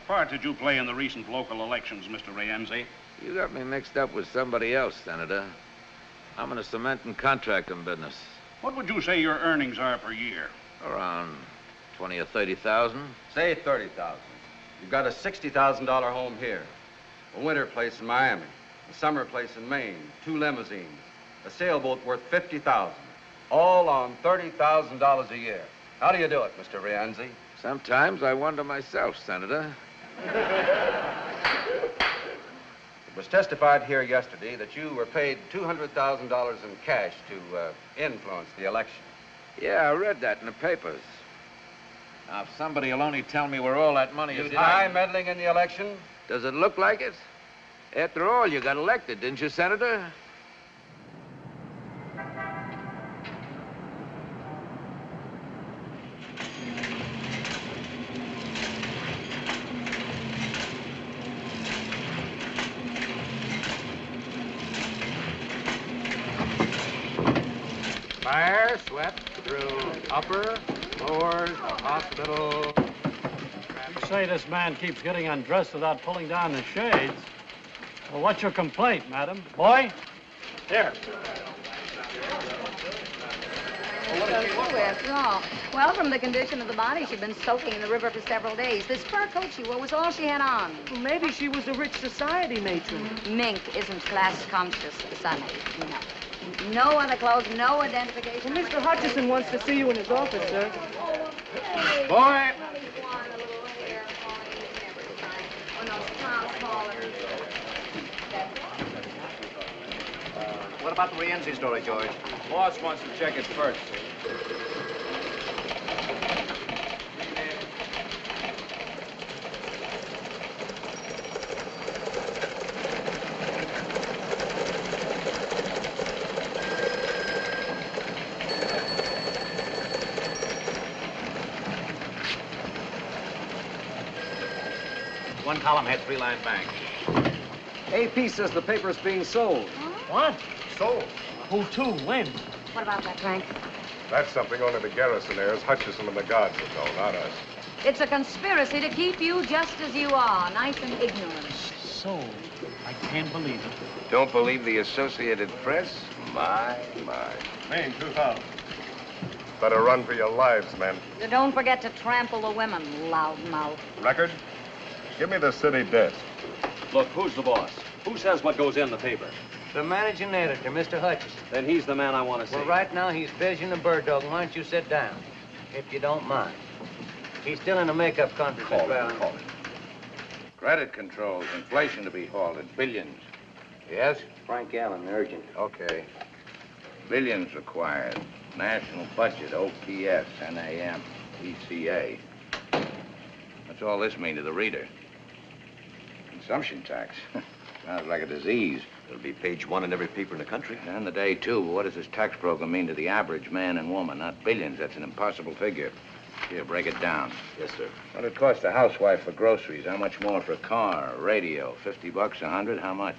What part did you play in the recent local elections, Mr. Rienzi? You got me mixed up with somebody else, Senator. I'm in a cement and contracting business. What would you say your earnings are per year? Around 20 or 30,000. Say 30,000. You've got a $60,000 home here, a winter place in Miami, a summer place in Maine, 2 limousines, a sailboat worth 50,000, all on $30,000 a year. How do you do it, Mr. Rienzi? Sometimes I wonder myself, Senator. It was testified here yesterday that you were paid $200,000 in cash to influence the election. Yeah, I read that in the papers. Now, if somebody will only tell me where all that money is Deny meddling in the election? Does it look like it? After all, you got elected, didn't you, Senator? Fire swept through upper, floors, the hospital. You say this man keeps getting undressed without pulling down the shades. Well, what's your complaint, madam? Boy? Here. Well, from the condition of the body, she'd been soaking in the river for several days. This fur coat she wore was all she had on. Well, maybe she was a rich society matron. Mink isn't class conscious, Sonny. No. No other clothes, no identification. Well, Mr. Hutcheson wants to see you in his office, sir. Boy! What about the Rienzi story, George? Boss wants to check it first. One column had 3-line bank. AP says the paper's being sold. What? Sold? Who to? When? What about that, Frank? That's something only the garrisonaires, Hutcheson and the guards would know, not us. It's a conspiracy to keep you just as you are, nice and ignorant. Sold? I can't believe it. Don't believe the Associated Press? My. Maine, 2,000. Better run for your lives, men. Don't forget to trample the women, loudmouth. Record? Give me the city desk. Look, who's the boss? Who says what goes in the paper? The managing editor, Mr. Hutcheson. Then he's the man I want to see. Well, right now he's busy in the bird dog. Why don't you sit down, if you don't mind? He's still in the makeup contest, Mr. Allen. Call it. Credit controls, inflation to be halted, billions. Yes? Frank Allen, urgent. Okay. Billions required. National budget, OPS, NAM, ECA. What's all this mean to the reader? Consumption tax. Sounds like a disease. It'll be page 1 in every paper in the country. And the day, too. But what does this tax program mean to the average man and woman? Not billions. That's an impossible figure. Here, break it down. Yes, sir. What it cost a housewife for groceries? How much more for a car, a radio? $50, 100? How much?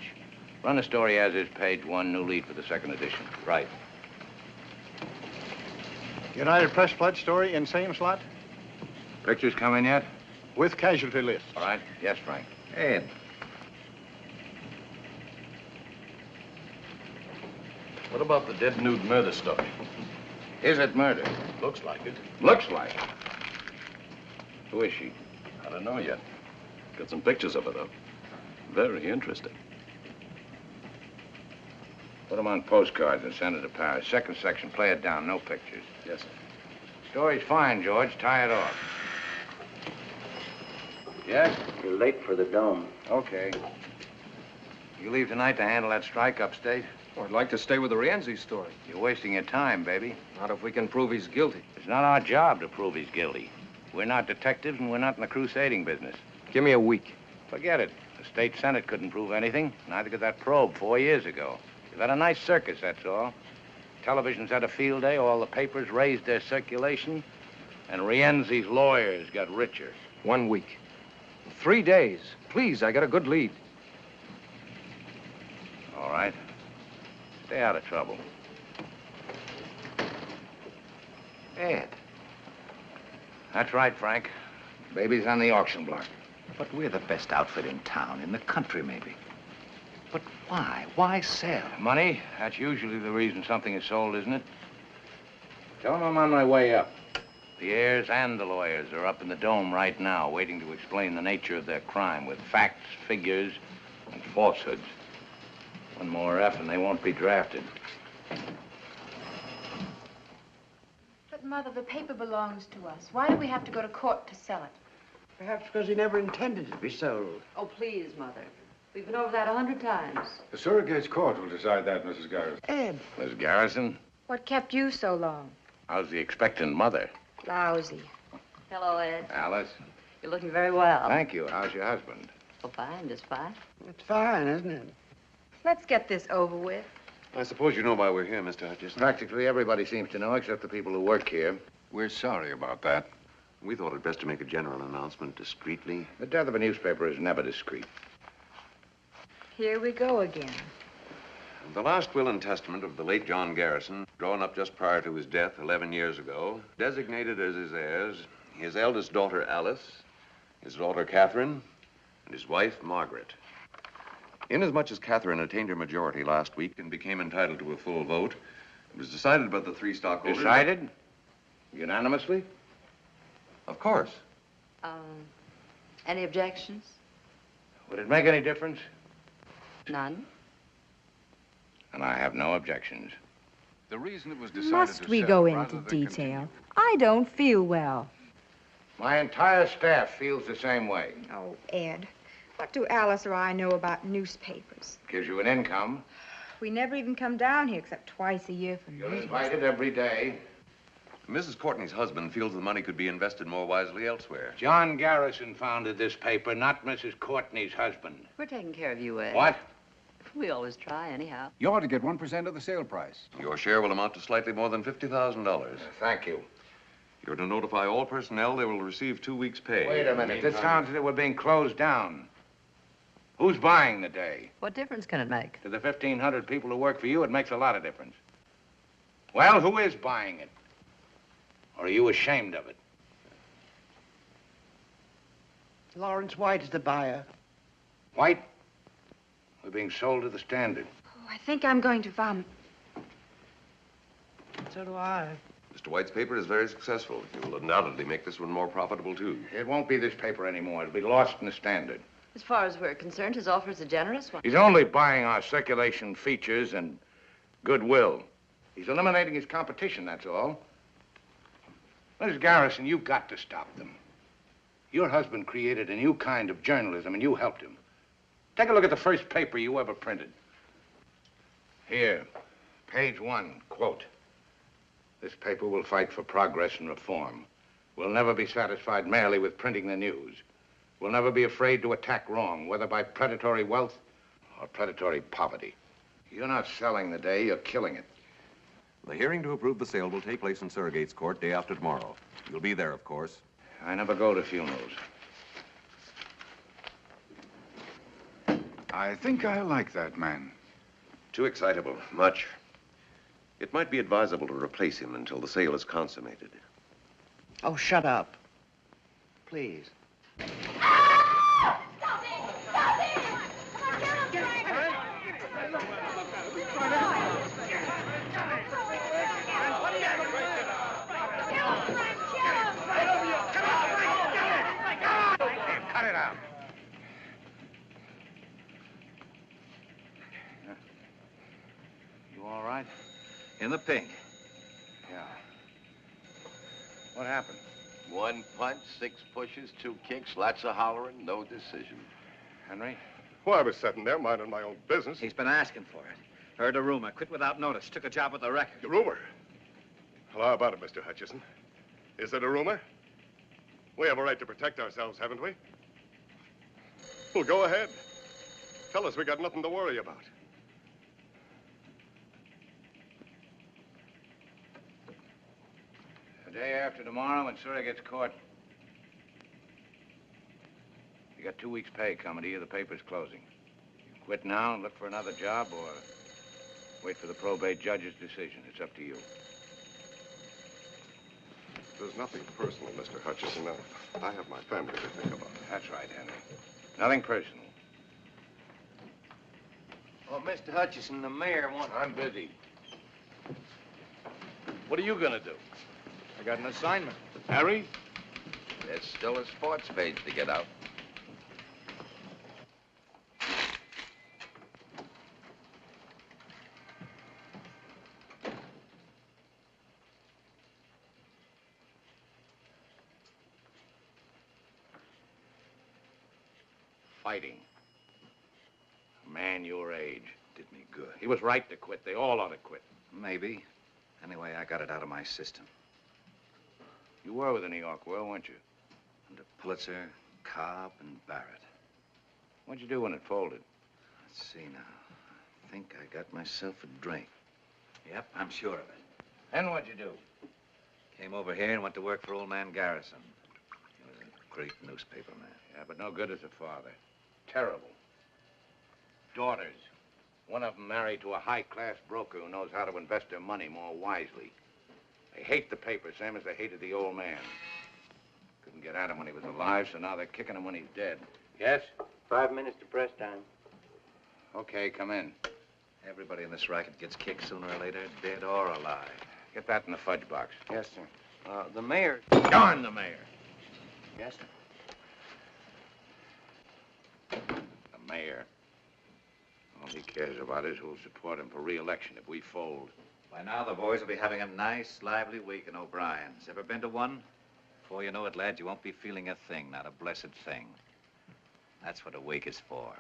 Run the story as is, page 1, new lead for the second edition. Right. United Press Pledge story in same slot? Pictures come in yet? With casualty list. All right. Yes, Frank. Ed. What about the dead nude murder story? Is it murder? Looks like it. Looks like it. Who is she? I don't know yet. Got some pictures of her, though. Very interesting. Put them on postcards and send it to Paris. Second section, play it down, no pictures. Yes, sir. Story's fine, George. Tie it off. Yes? You're late for the dome. Okay. You leave tonight to handle that strike upstate? Well, I'd like to stay with the Rienzi story. You're wasting your time, baby. Not if we can prove he's guilty. It's not our job to prove he's guilty. We're not detectives, and we're not in the crusading business. Give me a week. Forget it. The state senate couldn't prove anything. Neither could that probe 4 years ago. You've had a nice circus, that's all. Television's had a field day. All the papers raised their circulation. And Rienzi's lawyers got richer. 1 week. 3 days. Please, I got a good lead. All right. Stay out of trouble. Ed. That's right, Frank. Baby's on the auction block. But we're the best outfit in town, in the country, maybe. But why? Why sell? Money? That's usually the reason something is sold, isn't it? Tell them I'm on my way up. The heirs and the lawyers are up in the dome right now, waiting to explain the nature of their crime with facts, figures, and falsehoods. One more F and they won't be drafted. But, Mother, the paper belongs to us. Why do we have to go to court to sell it? Perhaps because he never intended it to be sold. Oh, please, Mother. We've been over that 100 times. The surrogate's court will decide that, Mrs. Garrison. Ed. Miss Garrison, What kept you so long? how's the expectant mother? Lousy. Hello, Ed. Alice? You're looking very well. Thank you. How's your husband? Oh, fine, just fine. It's fine, isn't it? Let's get this over with. I suppose you know why we're here, Mr. Hutcheson. Practically everybody seems to know, except the people who work here. We're sorry about that. We thought it best to make a general announcement discreetly. The death of a newspaper is never discreet. Here we go again. The last will and testament of the late John Garrison, drawn up just prior to his death 11 years ago, designated as his heirs his eldest daughter, Alice, his daughter, Catherine, and his wife, Margaret. Inasmuch as Catherine attained her majority last week and became entitled to a full vote, it was decided by the three stockholders... Decided? Unanimously? Of course. Any objections? Would it make any difference? None. And I have no objections. The reason it was decided Must to we sell go rather into than detail? I don't feel well. My entire staff feels the same way. Oh, Ed, what do Alice or I know about newspapers? Gives you an income. We never even come down here except twice a year for You're meetings. invited every day. Mrs. Courtney's husband feels the money could be invested more wisely elsewhere. John Garrison founded this paper, not Mrs. Courtney's husband. We're taking care of you, Ed. What? We always try, anyhow. You ought to get 1% of the sale price. Your share will amount to slightly more than $50,000. Thank you. You're to notify all personnel they will receive 2 weeks' pay. Wait a minute. This sounds as if we're being closed down. Who's buying the day? What difference can it make? To the 1,500 people who work for you, it makes a lot of difference. Well, who is buying it? Or are you ashamed of it? Lawrence White is the buyer. White? We're being sold to the Standard. Oh, I think I'm going to vomit. So do I. Mr. White's paper is very successful. He will undoubtedly make this one more profitable, too. It won't be this paper anymore. It'll be lost in the Standard. As far as we're concerned, his offer is a generous one. He's only buying our circulation features and goodwill. He's eliminating his competition, that's all. Mrs. Garrison, you've got to stop them. Your husband created a new kind of journalism, and you helped him. Take a look at the first paper you ever printed. Here, page 1, quote. This paper will fight for progress and reform. We'll never be satisfied merely with printing the news. We'll never be afraid to attack wrong, whether by predatory wealth or predatory poverty. You're not selling the day, you're killing it. The hearing to approve the sale will take place in Surrogate's Court day after tomorrow. You'll be there, of course. I never go to funerals. I think I like that man. Too excitable, much. It might be advisable to replace him until the sale is consummated. Oh, shut up. Please. Cut it out. You all right? In the pink. Yeah. What happened? 1 punch, 6 pushes, 2 kicks, lots of hollering, no decision. Henry? Well, I was sitting there minding my own business. He's been asking for it. Heard a rumor, quit without notice, took a job with the record. The rumor? Well, how about it, Mr. Hutcheson? Is it a rumor? We have a right to protect ourselves, haven't we? Well, go ahead. Tell us we got nothing to worry about. The day after tomorrow in Surrogate's Court. You got 2 weeks' pay coming to you. The paper's closing. You quit now and look for another job, or wait for the probate judge's decision. It's up to you. is nothing personal, Mr. Hutcheson. I have my family to think about. That's right, Henry. Nothing personal. Well, Mr. Hutcheson, the mayor wants... I'm busy. What are you gonna do? I got an assignment. Harry? There's still a sports page to get out. Fighting. A man your age. Did me good. He was right to quit. They all ought to quit. Maybe. Anyway, I got it out of my system. You were with the New York World, weren't you? Under Pulitzer, Cobb, and Barrett. What'd you do when it folded? Let's see now. I think I got myself a drink. Yep, I'm sure of it. Then what'd you do? Came over here and went to work for old man Garrison. He was a great newspaper man. Yeah, but no good as a father. Terrible. Daughters. One of them married to a high-class broker who knows how to invest their money more wisely. They hate the paper, same as they hated the old man. Couldn't get at him when he was alive, so now they're kicking him when he's dead. Yes? 5 minutes to press time. Okay, come in. Everybody in this racket gets kicked sooner or later, dead or alive. Get that in the fudge box. Yes, sir. The mayor... Darn the mayor. Yes, sir. The mayor. All he cares about is who'll support him for re-election if we fold. By now, the boys will be having a nice, lively week in O'Brien's. Ever been to one? Before you know it, lad, you won't be feeling a thing, not a blessed thing. That's what a week is for.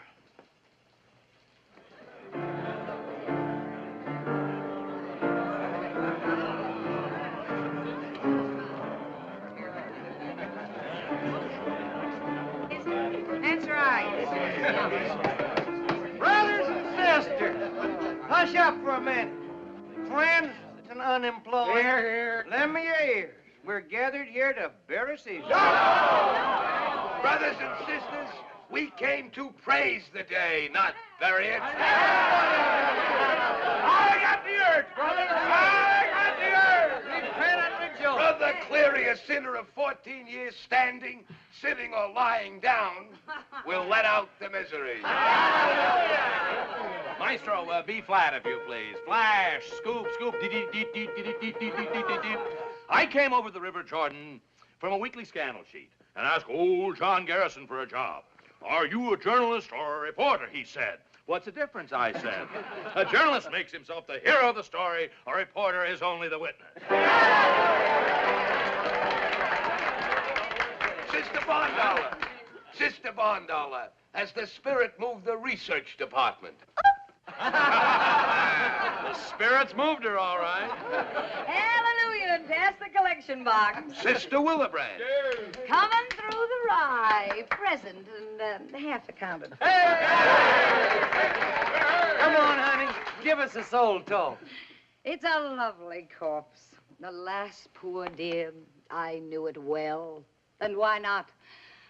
That's right. Brothers and sisters, hush up for a minute. Friends and unemployed. Here, here. Lend me your ears. We're gathered here to bury Caesar. Brothers and sisters, we came to praise the day, not bury it. I got the urge, brother. I got the urge. Repent and rejoice. Brother Cleary, a sinner of 14 years standing, sitting or lying down, will let out the misery. Maestro, B flat, if you please. Flash, scoop, scoop, I came over the River Jordan from a weekly scandal sheet and asked old John Garrison for a job. Are you a journalist or a reporter, he said. What's the difference, I said. A journalist makes himself the hero of the story. A reporter is only the witness. Sister Bondollar, has the spirit moved the research department? The spirit's moved her, all right. Hallelujah, and pass the collection box. Sister Willebrand. Coming through the rye, present and half accounted. Come on, honey. Give us a soul talk. It's a lovely corpse. The last poor dear, I knew it well. And why not?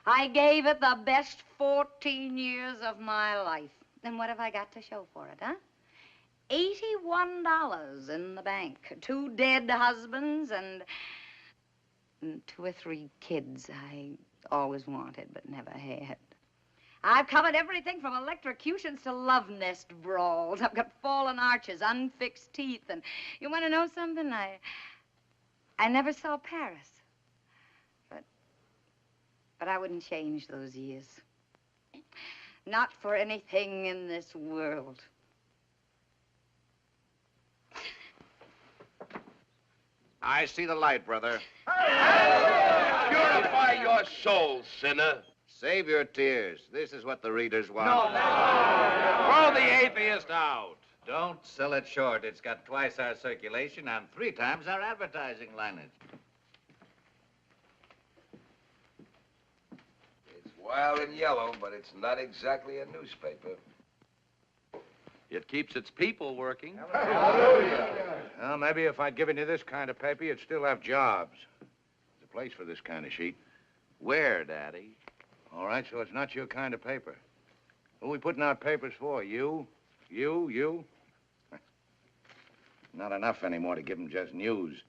I gave it the best 14 years of my life. And what have I got to show for it, huh? $81 in the bank. 2 dead husbands and 2 or 3 kids I always wanted but never had. I've covered everything from electrocutions to love nest brawls. I've got fallen arches, unfixed teeth, and you want to know something? I never saw Paris. But I wouldn't change those years. Not for anything in this world. I see the light, brother. Purify your soul, sinner. Save your tears. This is what the readers want. Throw the atheist out. Don't sell it short. It's got twice our circulation and 3 times our advertising lineage. It's wild and yellow, but it's not exactly a newspaper. It keeps its people working. Well, maybe if I'd given you this kind of paper, you'd still have jobs. There's a place for this kind of sheet. Where, Daddy? All right, so it's not your kind of paper. Who are we putting out papers for? You? You? Not enough anymore to give them just news.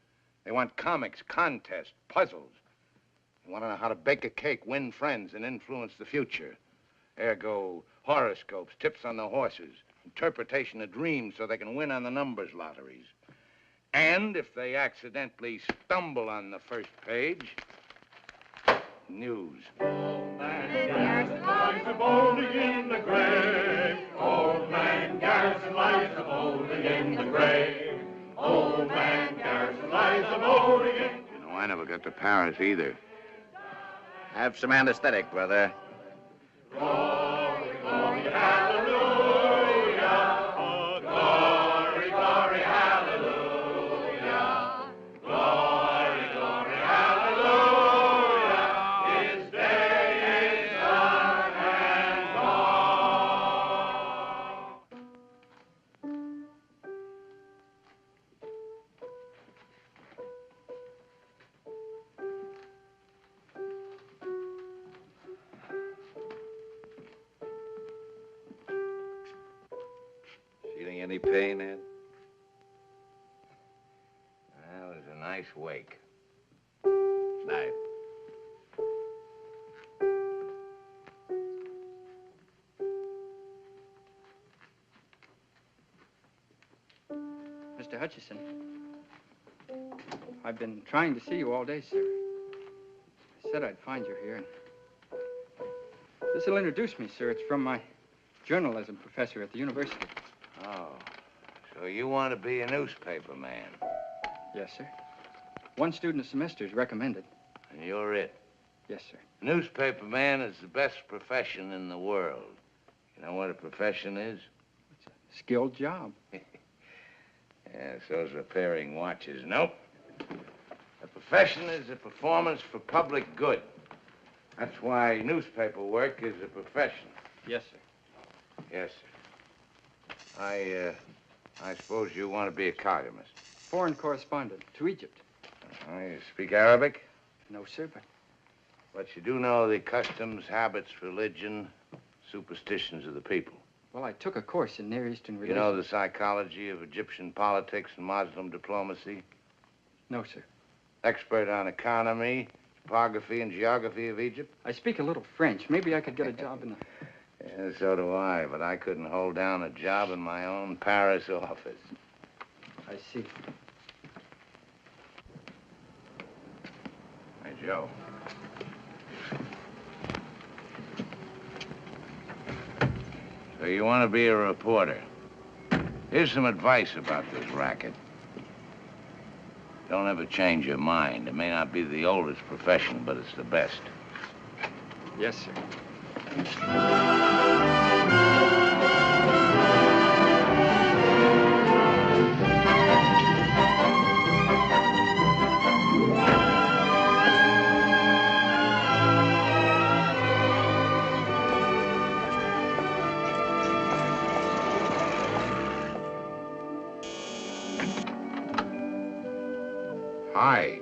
They want comics, contests, puzzles. They want to know how to bake a cake, win friends, and influence the future. Ergo, horoscopes, tips on the horses, interpretation of dreams so they can win on the numbers lotteries. And if they accidentally stumble on the first page, news. Old man Garrison lies a-bolding in the grave. Old man Garrison lies a-bolding in the grave. Old man Garrison lies a-bolding in... You know, I never got to Paris either. Have some anesthetic, brother. Glory, glory, hallelujah. Glory, glory, hallelujah. Glory, glory, hallelujah. His day is done and gone. Feeling any pain, Ed? Well, it was a nice wake. Night. Mr. Hutcheson, I've been trying to see you all day, sir. I said I'd find you here. This'll introduce me, sir. It's from my journalism professor at the university. Oh, so you want to be a newspaper man? Yes, sir. One student a semester is recommended. And you're it? Yes, sir. Newspaper man is the best profession in the world. You know what a profession is? It's a skilled job. Yeah, so's repairing watches. Nope. A profession is a performance for public good. That's why newspaper work is a profession. Yes, sir. Yes, sir. I suppose you want to be a cartoonist. Foreign correspondent to Egypt. You speak Arabic? No, sir, But you do know the customs, habits, religion, superstitions of the people. well, I took a course in Near Eastern You relations. know the psychology of Egyptian politics and Muslim diplomacy? No, sir. Expert on economy, topography, and geography of Egypt? I speak a little French. Maybe I could get a job in the... Yeah, so do I, but I couldn't hold down a job in my own Paris office. I see. Hey, Joe. So you want to be a reporter. Here's some advice about this racket. Don't ever change your mind. It may not be the oldest profession, but it's the best. Yes, sir. Hi.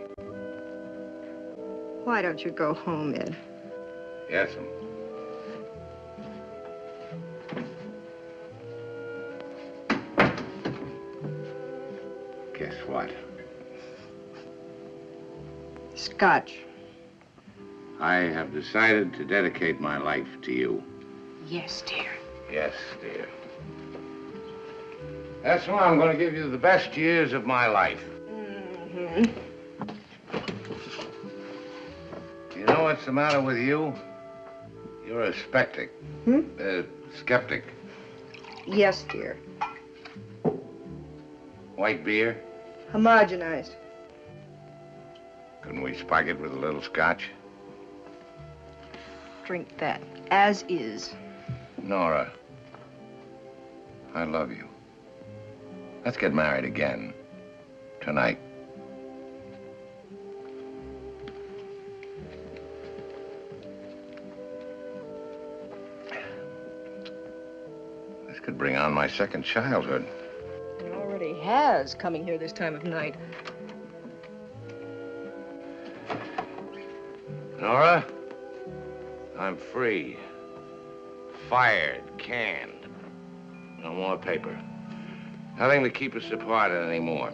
Why don't you go home, Ed? Yes'm. Guess what? Scotch. I have decided to dedicate my life to you. Yes, dear. Yes, dear. That's why I'm going to give you the best years of my life. Mm-hmm. You know what's the matter with you? You're a skeptic. Skeptic. Yes, dear. White beer? Homogenized. Couldn't we spike it with a little scotch? Drink that, as is. Nora, I love you. Let's get married again. Tonight. This could bring on my second childhood. It already has, coming here this time of night. Nora, I'm free. Fired, canned. No more paper. Nothing to keep us apart anymore.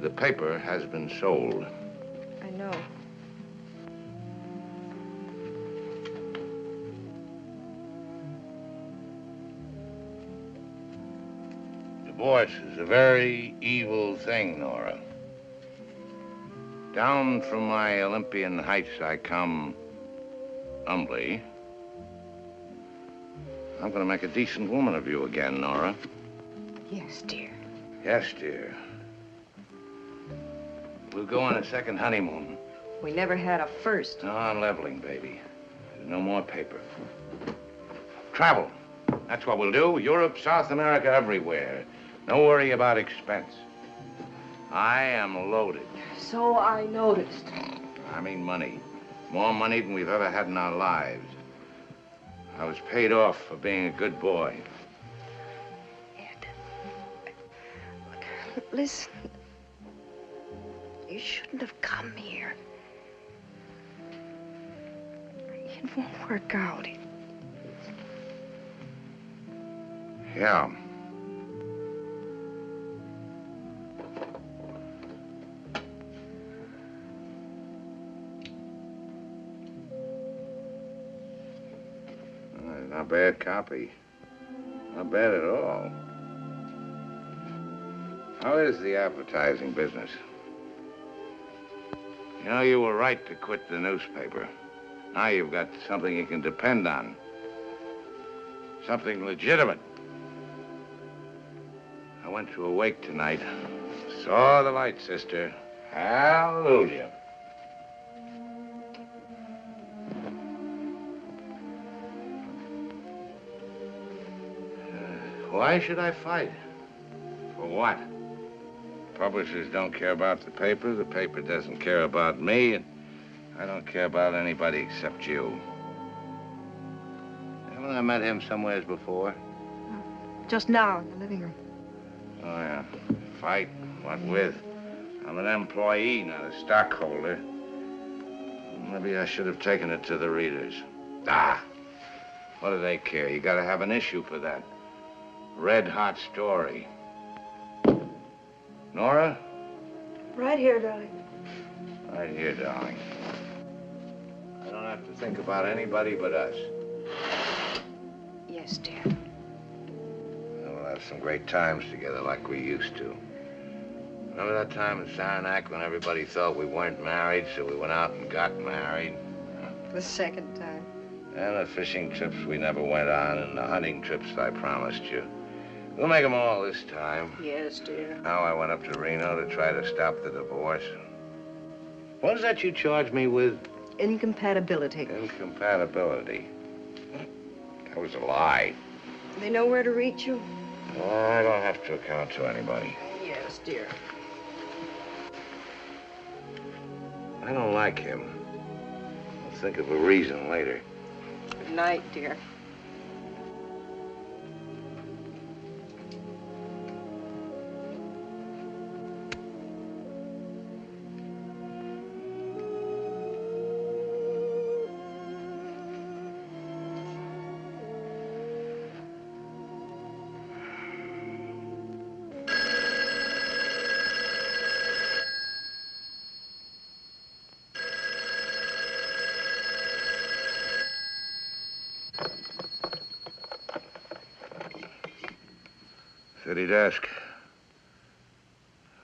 The paper has been sold. I know. Divorce is a very evil thing, Nora. Down from my Olympian heights I come humbly. I'm going to make a decent woman of you again, Nora. Yes, dear. Yes, dear. We'll go on a second honeymoon. We never had a first. No, I'm leveling, baby. There's no more paper. Travel. That's what we'll do. Europe, South America, everywhere. No worry about expense. I am loaded. So I noticed. I mean money. More money than we've ever had in our lives. I was paid off for being a good boy. Ed, look, listen. You shouldn't have come here. It won't work out. Yeah. Not a bad copy. Not bad at all. How is the advertising business? You know, you were right to quit the newspaper. Now you've got something you can depend on. Something legitimate. I went to a wake tonight. Saw the light, sister. Hallelujah. Why should I fight? For what? Publishers don't care about the paper doesn't care about me, and I don't care about anybody except you. Haven't I met him somewheres before? Just now in the living room. Oh, yeah. Fight? What with? I'm an employee, not a stockholder. Maybe I should have taken it to the readers. Ah! What do they care? You gotta have an issue for that. Red-hot story. Nora? Right here, darling. Right here, darling. I don't have to think about anybody but us. Yes, dear. We'll have some great times together like we used to. Remember that time in Saranac when everybody thought we weren't married, so we went out and got married? The second time. And the fishing trips we never went on, and the hunting trips I promised you. We'll make them all this time. Yes, dear. Now I went up to Reno to try to stop the divorce. What is that you charged me with? Incompatibility. Incompatibility. That was a lie. They know where to reach you? I don't have to account to anybody. Yes, dear. I don't like him. I'll think of a reason later. Good night, dear. City desk.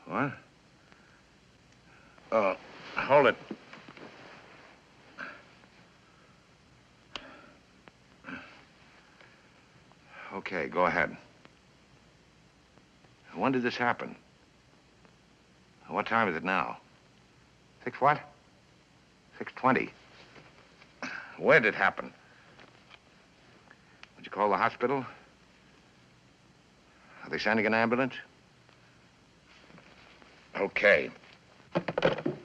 What? Oh, hold it. Okay, go ahead. When did this happen? What time is it now? 6 what? 6:20. Where did it happen? Did you call the hospital? Are they sending an ambulance? Okay. Good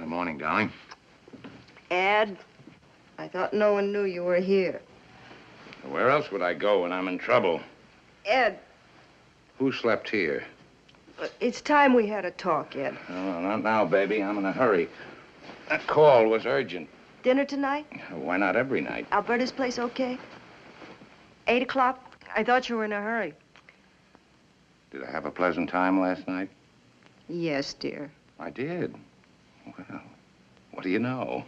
morning, darling. Ed, I thought no one knew you were here. Where else would I go when I'm in trouble? Ed, Who slept here? it's time we had a talk, Ed. Oh, not now, baby. I'm in a hurry. That call was urgent. Dinner tonight? Why not every night? Alberta's place okay? 8 o'clock? I thought you were in a hurry. Did I have a pleasant time last night? Yes, dear. I did. Well, what do you know?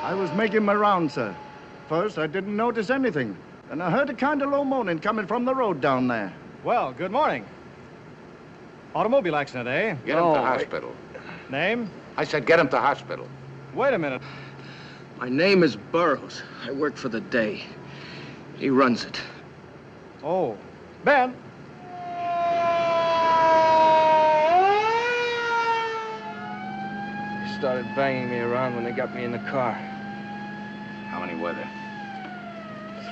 I was making my round, sir. First, I didn't notice anything. Then I heard a kind of low moaning coming from the road down there. Well, good morning. Automobile accident, eh? Get him to hospital. Name? I said get him to hospital. Wait a minute. My name is Burroughs. I work for the day. He runs it. Oh. Ben. They started banging me around when they got me in the car. How many were there?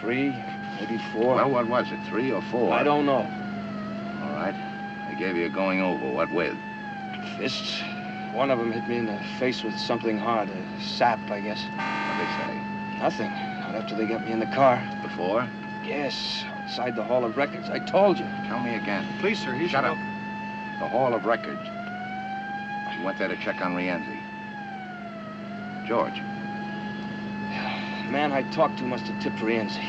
3, maybe 4. Well, what was it, 3 or 4? I don't know. All right. They gave you a going over. What with? Fists. One of them hit me in the face with something hard, a sap, I guess. What'd they say? Nothing. Not after they got me in the car. Before? Yes, outside the Hall of Records. I told you. Tell me again. Please, sir, Shut up. The Hall of Records. You went there to check on Rienzi. George. The man I talked to must have tipped Rienzi.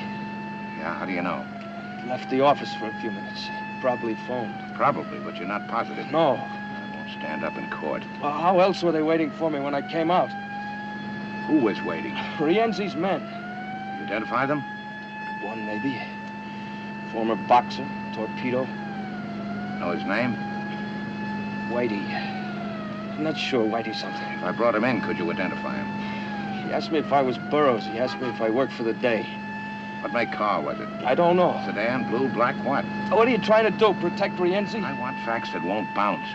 Yeah, how do you know? He left the office for a few minutes. He probably phoned. Probably, but you're not positive. No. I won't stand up in court. Well, how else were they waiting for me when I came out? Who was waiting? Rienzi's men. You identify them? One, maybe. Former boxer, torpedo. Know his name? Whitey. I'm not sure Whitey something. If I brought him in, could you identify him? He asked me if I was Burroughs. He asked me if I worked for the day. What make car was it? I don't know. Sedan, blue, black, what? What are you trying to do, protect Rienzi? I want facts that won't bounce.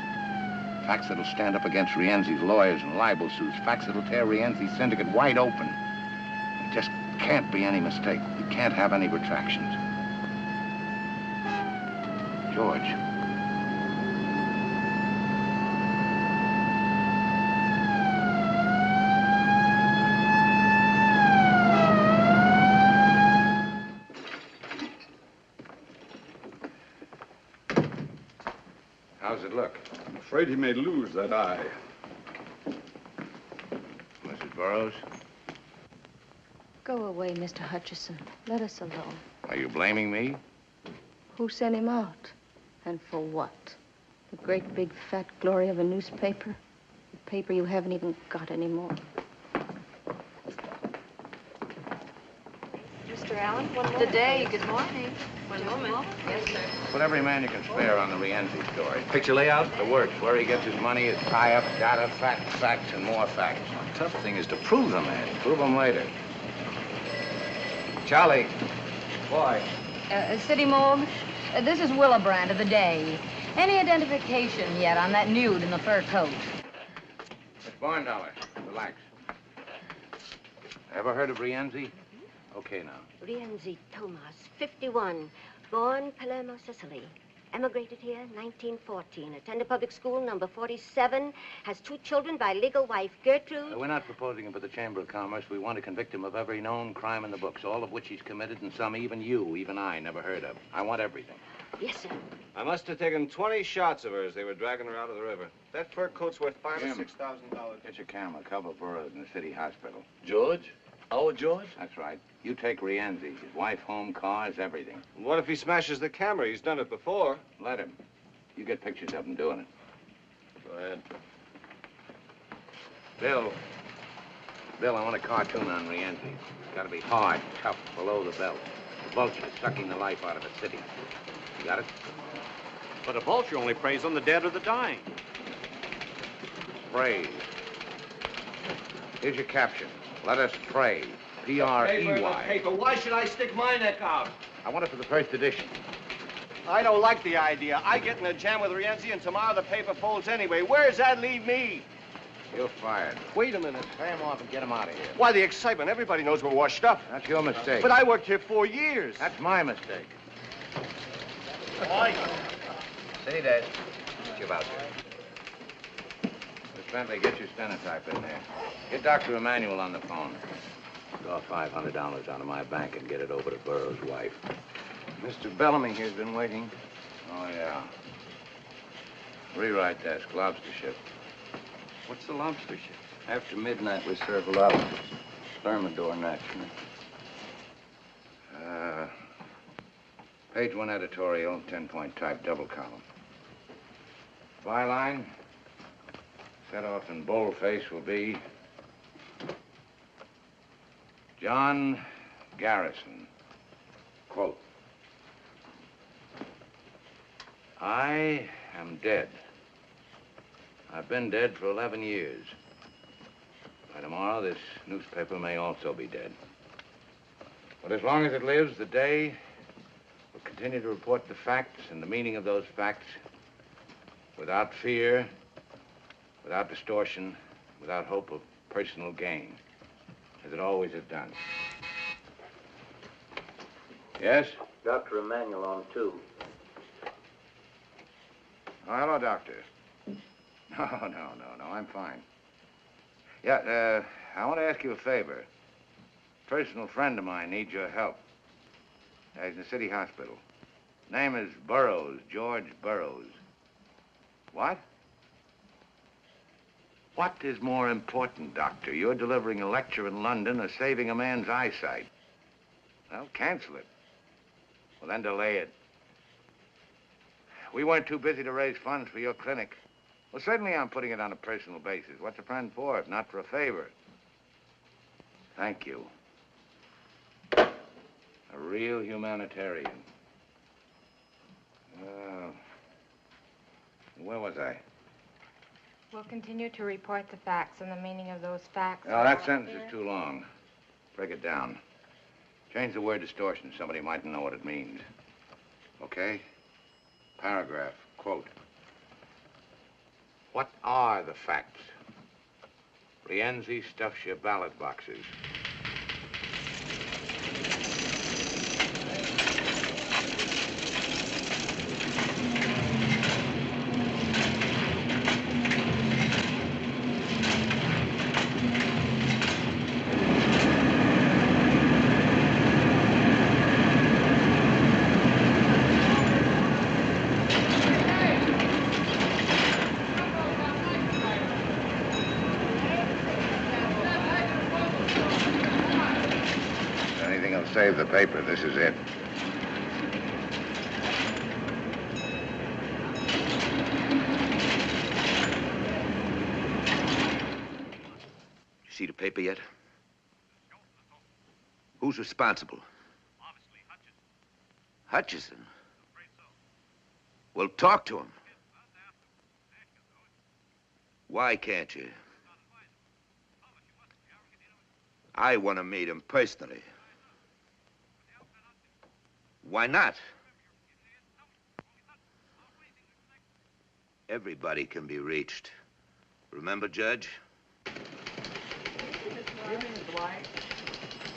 Facts that'll stand up against Rienzi's lawyers and libel suits. Facts that'll tear Rienzi's syndicate wide open. There just can't be any mistake. We can't have any retractions. George. How's it look? I'm afraid he may lose that eye. Mrs. Burroughs? Go away, Mr. Hutcheson. Let us alone. Are you blaming me? Who sent him out? And for what? The great big fat glory of a newspaper? A paper you haven't even got anymore. Mr. Allen, one moment. Today, good morning. One moment. Yes, sir. Put every man you can spare on the Rienzi story. Picture layout? The works, where he gets his money, his tie-up, data, facts, and more facts. The tough thing is to prove them, Ed. Prove them later. Charlie. Why? City Morgue, this is Willebrand of the Day. Any identification yet on that nude in the fur coat? Miss Barndollar, relax. Ever heard of Rienzi? Okay, now. Rienzi Thomas, 51, born Palermo, Sicily. Emigrated here 1914. Attended public school number 47. Has 2 children by legal wife Gertrude. We're not proposing him for the Chamber of Commerce. We want to convict him of every known crime in the books, all of which he's committed, and some even you, even I, never heard of. I want everything. Yes, sir. I must have taken 20 shots of her as they were dragging her out of the river. That fur coat's worth $5,000 or $6,000. Get your camera, cover Burroughs in the city hospital. George? Our George? That's right. You take Rienzi, his wife, home, cars, everything. What if he smashes the camera? He's done it before. Let him. You get pictures of him doing it. Go ahead. Bill, I want a cartoon on Rienzi. It's got to be hard, tough, below the belt. The vulture sucking the life out of a city. You got it? But a vulture only preys on the dead or the dying. Praise. Here's your caption. Let us pray. P-R-E-Y. Paper. Why should I stick my neck out? I want it for the first edition. I don't like the idea. I get in a jam with Rienzi, and tomorrow the paper folds anyway. Where does that leave me? You're fired. Wait a minute. Pay him off and get him out of here. Why, the excitement. Everybody knows we're washed up. That's your mistake. But I worked here 4 years. That's my mistake. Why? Say that. What you about there? Miss Bentley, get your stenotype in there. Get Dr. Emanuel on the phone. Draw $500 out of my bank and get it over to Burroughs' wife. Mr. Bellamy here's been waiting. Oh, yeah. Rewrite desk, lobster ship. What's the lobster ship? After midnight, we serve a lot of thermidor naturally. Page 1 editorial, 10-point type, double column. Byline, set off in boldface, will be John Garrison. Quote, I am dead. I've been dead for 11 years. By tomorrow, this newspaper may also be dead. But as long as it lives, the day will continue to report the facts and the meaning of those facts without fear, without distortion, without hope of personal gain, as it always has done. Yes? Dr. Emanuel on 2. Oh, hello, doctor. No, I'm fine. Yeah, I want to ask you a favor. A personal friend of mine needs your help. He's in the city hospital. Name is Burroughs, George Burroughs. What? What is more important, doctor? You're delivering a lecture in London or saving a man's eyesight? Well, cancel it. Well, then delay it. We weren't too busy to raise funds for your clinic. Well, certainly I'm putting it on a personal basis. What's a friend for if not for a favor? Thank you. A real humanitarian. Where was I? We'll continue to report the facts and the meaning of those facts. Oh, that sentence is too long. Break it down. Change the word distortion. Somebody mightn't know what it means. Okay? Paragraph. Quote. What are the facts? Rienzi stuffs your ballot boxes. Save the paper. This is it. You see the paper yet? Who's responsible? Obviously, Hutcheson. Hutcheson? Well, talk to him. Why can't you? I want to meet him personally. Why not? Everybody can be reached. Remember, Judge? Evening, Mr. White.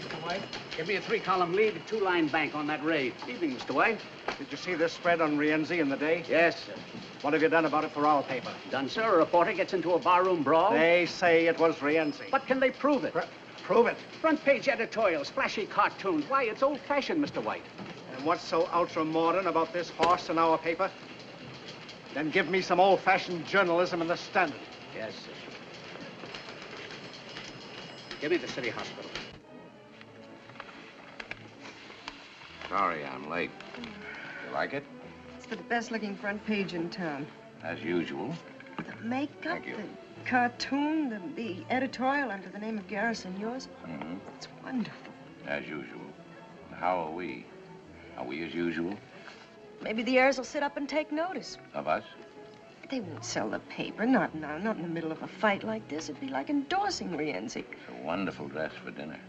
Mr. White, give me a 3-column lead, a 2-line bank on that raid. Evening, Mr. White. Did you see this spread on Rienzi in the day? Yes, sir. What have you done about it for our paper? Done, sir. A reporter gets into a barroom brawl. They say it was Rienzi. But can they prove it? Prove it. Front page editorials, flashy cartoons. Why, it's old-fashioned, Mr. White. And what's so ultra-modern about this horse in our paper? Then give me some old-fashioned journalism in the Standard. Yes, sir. Give me the city hospital. Sorry I'm late. You like it? It's the best-looking front page in town. As usual. The makeup, Thank you. the cartoon, the editorial under the name of Garrison, yours. Mm-hmm. It's wonderful. As usual. And how are we? Are we as usual? Maybe the heirs will sit up and take notice. Of us? They won't sell the paper, not now, not in the middle of a fight like this. It'd be like endorsing Rienzi. It's a wonderful dress for dinner.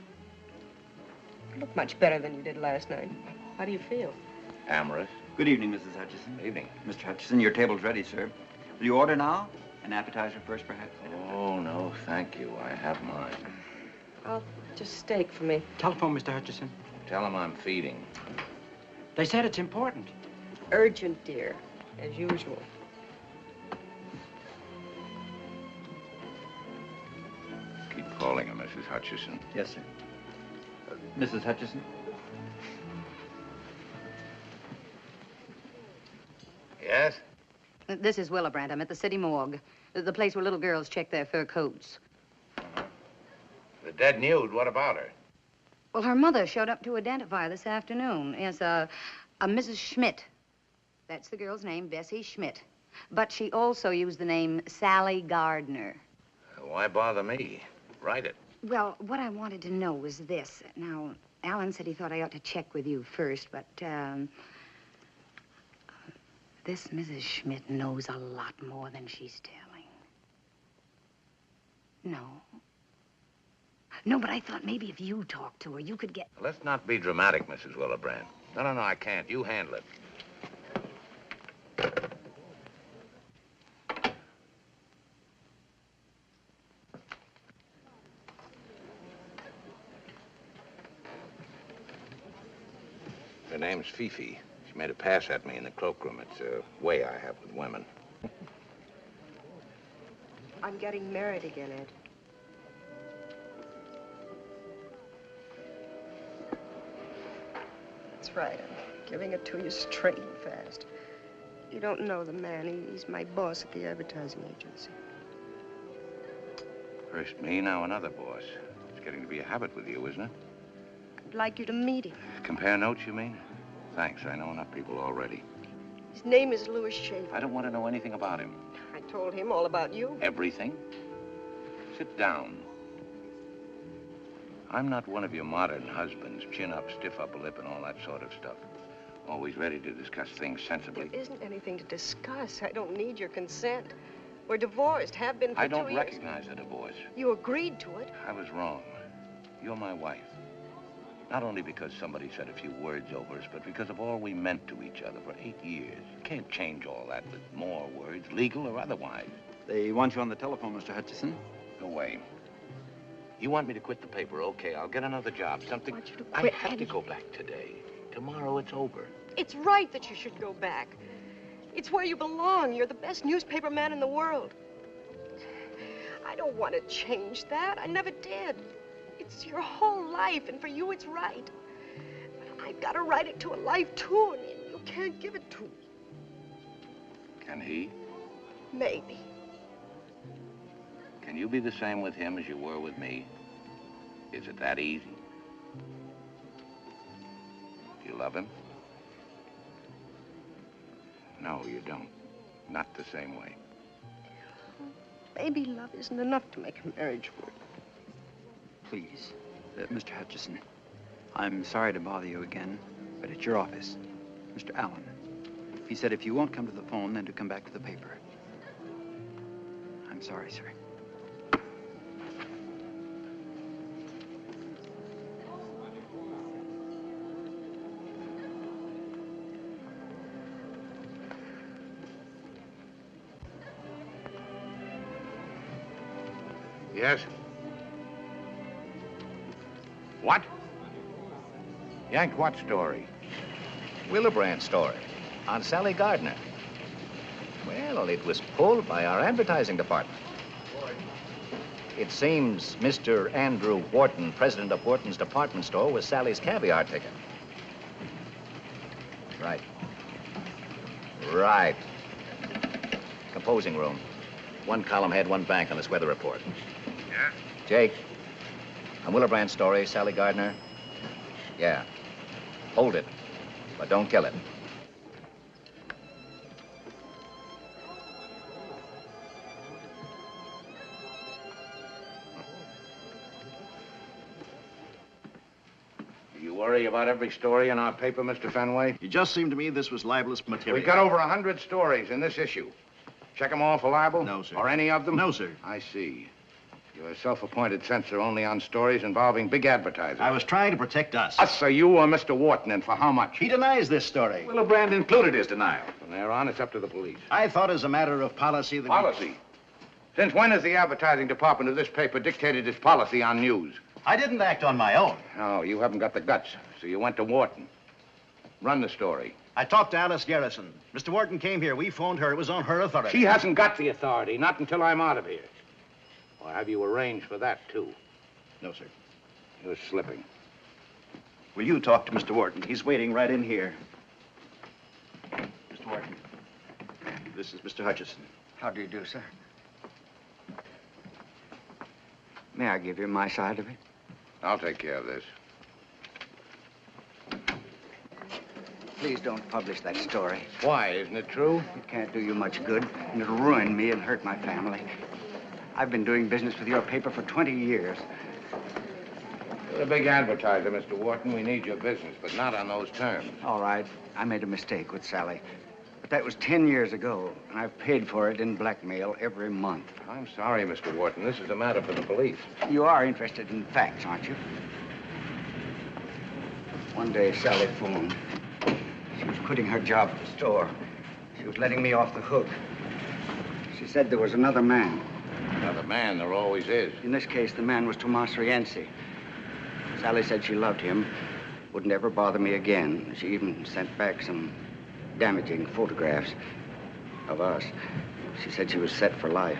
You look much better than you did last night. How do you feel? Amorous. Good evening, Mrs. Hutcheson. Evening. Mr. Hutcheson, your table's ready, sir. Will you order now? An appetizer first, perhaps? Oh, no, thank you. I have mine. I'll just steak for me. Telephone, Mr. Hutcheson. Tell him I'm feeding. They said it's important. Urgent, dear, as usual. Keep calling her, Mrs. Hutcheson. Yes, sir. Mrs. Hutcheson? Yes? This is Willibrandt. I'm at the city morgue. The place where little girls check their fur coats. The dead nude, what about her? Well, her mother showed up to identify her this afternoon as a Mrs. Schmidt. That's the girl's name, Bessie Schmidt. But she also used the name Sally Gardner. Why bother me? Write it. Well, what I wanted to know was this. Now, Alan said he thought I ought to check with you first, but, this Mrs. Schmidt knows a lot more than she's telling. No. No, but I thought maybe if you talked to her, you could get... Let's not be dramatic, Mrs. Willebrand. No, I can't. You handle it. Her name's Fifi. She made a pass at me in the cloakroom. It's a way I have with women. I'm getting married again, Ed. That's right. I'm giving it to you straight and fast. You don't know the man. He's my boss at the advertising agency. First me, now another boss. It's getting to be a habit with you, isn't it? I'd like you to meet him. Compare notes, you mean? Thanks, I know enough people already. His name is Louis Schaefer. I don't want to know anything about him. I told him all about you. Everything? Sit down. I'm not one of your modern husbands, chin up, stiff upper lip, and all that sort of stuff. Always ready to discuss things sensibly. There isn't anything to discuss. I don't need your consent. We're divorced, have been for 2 years. I don't recognize a divorce. You agreed to it. I was wrong. You're my wife. Not only because somebody said a few words over us, but because of all we meant to each other for 8 years. You can't change all that with more words, legal or otherwise. They want you on the telephone, Mr. Hutcheson. Go away. You want me to quit the paper? Okay, I'll get another job, something... I want you to quit, I have Eddie. to go back today. Tomorrow it's over. It's right that you should go back. It's where you belong. You're the best newspaper man in the world. I don't want to change that. I never did. It's your whole life, and for you, it's right. But I've got to write it to a life tune, and you can't give it to me. Can he? Maybe. Can you be the same with him as you were with me? Is it that easy? Do you love him? No, you don't. Not the same way. Maybe love isn't enough to make a marriage work. Please, Mr. Hutcheson, I'm sorry to bother you again, but at your office, Mr. Allen. He said if you won't come to the phone, then to come back to the paper. I'm sorry, sir. Yes? What? Yank what story? Willebrand story on Sally Gardner. Well, it was pulled by our advertising department. It seems Mr. Andrew Wharton, president of Wharton's department store, was Sally's caviar ticket. Right. Right. Composing room. One column head, one bank on this weather report. Yeah? Jake, on Willebrand's story, Sally Gardner. Yeah. Hold it, but don't kill it. You worry about every story in our paper, Mr. Fenway? It just seemed to me this was libelous material. We've got over 100 stories in this issue. Check them all for libel? No, sir. Or any of them? No, sir. I see. You're a self-appointed censor only on stories involving big advertising. I was trying to protect us. Us, or you, or Mr. Wharton, and for how much? He denies this story. Willebrand included his denial. From there on, it's up to the police. I thought as a matter of policy that... Policy? Since when has the advertising department of this paper dictated its policy on news? I didn't act on my own. No, you haven't got the guts, so you went to Wharton. Run the story. I talked to Alice Garrison. Mr. Wharton came here. We phoned her. It was on her authority. She hasn't got the authority, not until I'm out of here. Or have you arranged for that, too? No, sir. You're slipping. Will you talk to Mr. Wharton? He's waiting right in here. Mr. Wharton, this is Mr. Hutcheson. How do you do, sir? May I give you my side of it? I'll take care of this. Please don't publish that story. Why? Isn't it true? It can't do you much good, and it'll ruin me and hurt my family. I've been doing business with your paper for 20 years. You're a big advertiser, Mr. Wharton. We need your business, but not on those terms. All right. I made a mistake with Sally. But that was 10 years ago, and I've paid for it in blackmail every month. I'm sorry, Mr. Wharton. This is a matter for the police. You are interested in facts, aren't you? One day, Sally phoned. She was quitting her job at the store. She was letting me off the hook. She said there was another man. Another man? There always is. In this case, the man was Tomas Rienzi. Sally said she loved him, wouldn't ever bother me again. She even sent back some damaging photographs of us. She said she was set for life.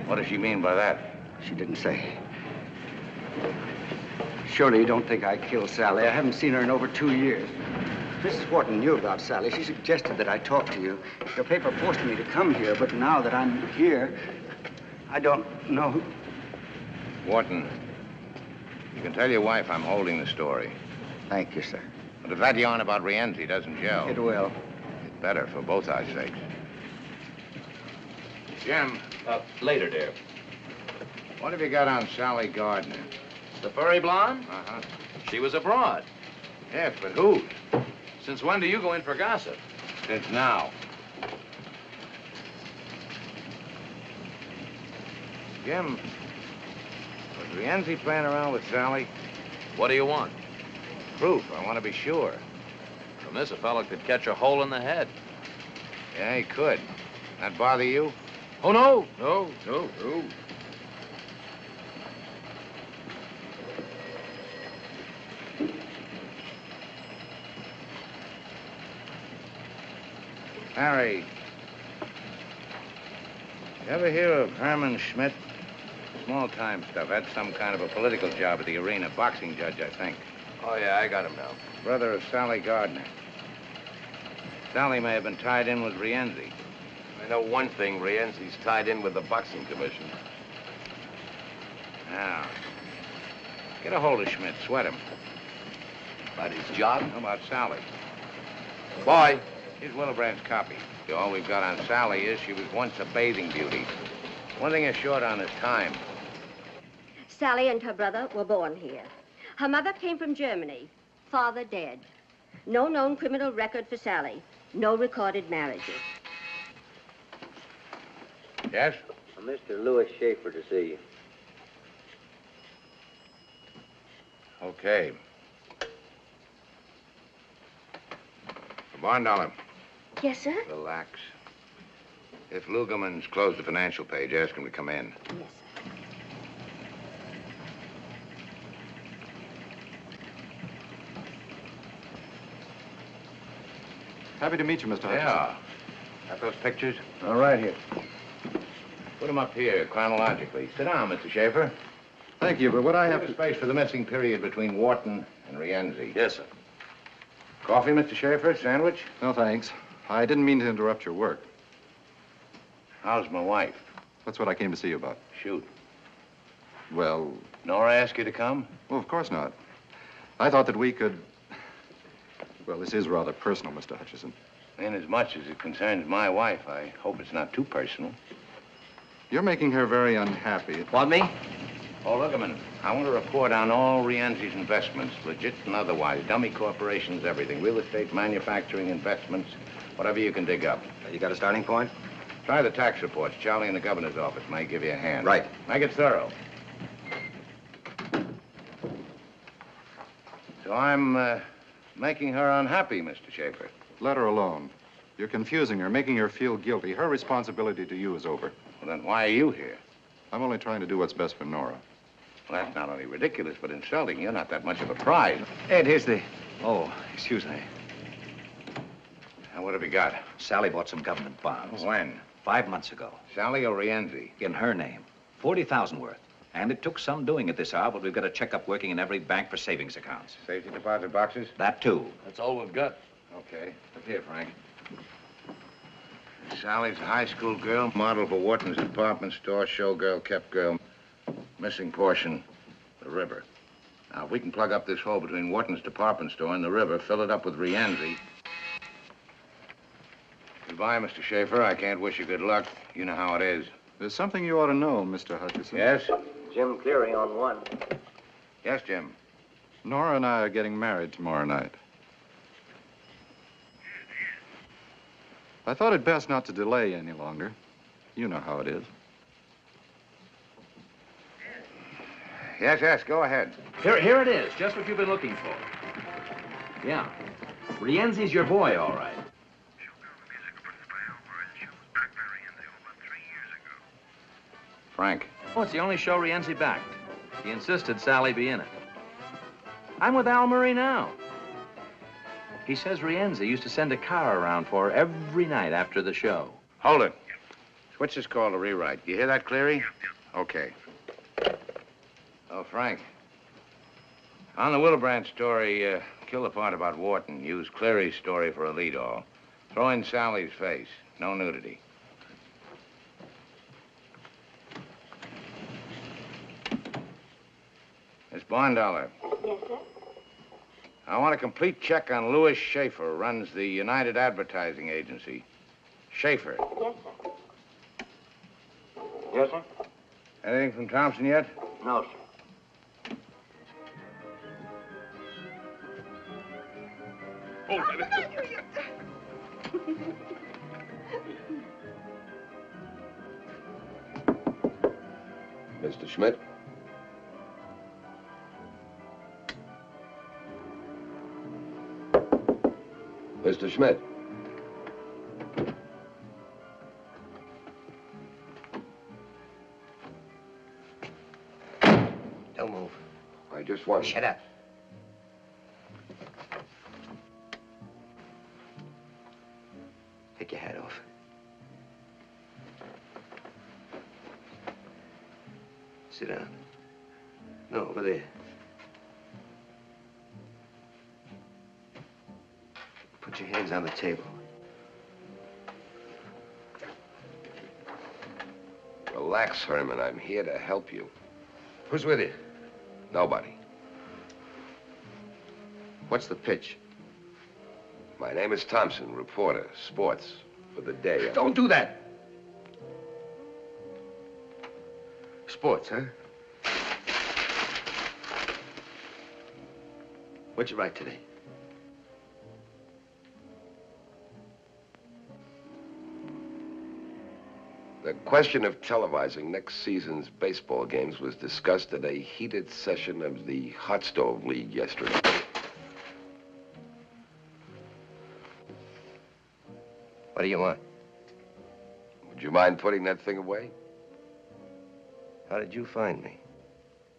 What does she mean by that? She didn't say. Surely you don't think I killed Sally. I haven't seen her in over 2 years. Mrs. Wharton knew about Sally. She suggested that I talk to you. Your paper forced me to come here, but now that I'm here, I don't know who... Wharton, you can tell your wife I'm holding the story. Thank you, sir. But if that yarn about Rienzi doesn't gel... It will. It's better for both our sakes. Jim. Later, dear. What have you got on Sally Gardner? The furry blonde? Uh-huh. She was abroad. Yes, but whose? Since when do you go in for gossip? Since now. Jim, was Rienzi playing around with Sally? What do you want? Proof. I want to be sure. From this, a fellow could catch a hole in the head. Yeah, he could. That bother you? Oh, no. No. Harry, you ever hear of Herman Schmidt? Small-time stuff. Had some kind of a political job at the arena. Boxing judge, I think. Oh, yeah, I got him now. Brother of Sally Gardner. Sally may have been tied in with Rienzi. I know one thing. Rienzi's tied in with the boxing commission. Now, get a hold of Schmidt. Sweat him. About his job? How about Sally? Boy. Here's Willebrand's copy. All we've got on Sally is she was once a bathing beauty. One thing is short on is time. Sally and her brother were born here. Her mother came from Germany. Father dead. No known criminal record for Sally. No recorded marriages. Yes? Mr. Louis Schaefer to see you. Okay. Barn Dollar. Yes, sir? Relax. If Lugerman's closed the financial page, ask him to come in. Yes, sir. Happy to meet you, Mr. Hutcheson. Yeah. Got those pictures? All right, here. Put them up here, chronologically. Sit down, Mr. Schaefer. Thank you, but what I have Leave a space for the missing period between Wharton and Rienzi. Yes, sir. Coffee, Mr. Schaefer? Sandwich? No, thanks. I didn't mean to interrupt your work. How's my wife? That's what I came to see you about. Shoot. Well... Nora asked you to come? Well, of course not. I thought that we could... Well, this is rather personal, Mr. Hutcheson. Inasmuch as it concerns my wife, I hope it's not too personal. You're making her very unhappy. Want me? Oh, Lugerman, I want a report on all Rienzi's investments, legit and otherwise. Dummy corporations, everything. Real estate, manufacturing, investments, whatever you can dig up. You got a starting point? Try the tax reports. Charlie in the governor's office may give you a hand. Right. Make it thorough. So I'm making her unhappy, Mr. Schaefer. Let her alone. You're confusing her, making her feel guilty. Her responsibility to you is over. Well, then why are you here? I'm only trying to do what's best for Nora. Well, that's not only ridiculous, but insulting. You're not that much of a prize. Ed, here's the... Oh, excuse me. Now, what have you got? Sally bought some government bonds. When? 5 months ago. Sally or Rienzi? In her name. 40,000 worth. And it took some doing at this hour, but we've got a checkup working in every bank for savings accounts. Safety deposit boxes? That, too. That's all we've got. Okay. Look here, Frank. Sally's a high school girl, model for Wharton's department store, showgirl, kept girl. Missing portion, the river. Now, if we can plug up this hole between Wharton's department store and the river, fill it up with Rienzi. Goodbye, Mr. Schaefer. I can't wish you good luck. You know how it is. There's something you ought to know, Mr. Hutcheson. Yes? Jim Cleary on one. Yes, Jim. Nora and I are getting married tomorrow night. I thought it best not to delay any longer. You know how it is. Yes, go ahead. Here it is, just what you've been looking for. Yeah. Rienzi's your boy, all right. Frank. Oh, it's the only show Rienzi backed. He insisted Sally be in it. I'm with Al Murray now. He says Rienzi used to send a car around for her every night after the show. Hold it. Switch this call to rewrite. You hear that, Cleary? Okay. Oh, Frank. On the Willebrand story, kill the part about Wharton. Use Cleary's story for a lead-all. Throw in Sally's face. No nudity. Miss Bondollar. Yes, sir? I want a complete check on Louis Schaefer, runs the United Advertising Agency. Schaefer. Yes, sir. Yes, sir? Anything from Thompson yet? No, sir. Hold it. Mr. Schmidt? Mr. Schmidt? Don't move. I just want... Shut up. Take your hat off. Sit down. No, over there. Put your hands on the table. Relax, Herman. I'm here to help you. Who's with you? Nobody. What's the pitch? My name is Thompson, reporter, sports, for the day. Don't do that. Sports, huh? What'd you write today? The question of televising next season's baseball games was discussed at a heated session of the Hot Stove League yesterday. What do you want? Would you mind putting that thing away? How did you find me?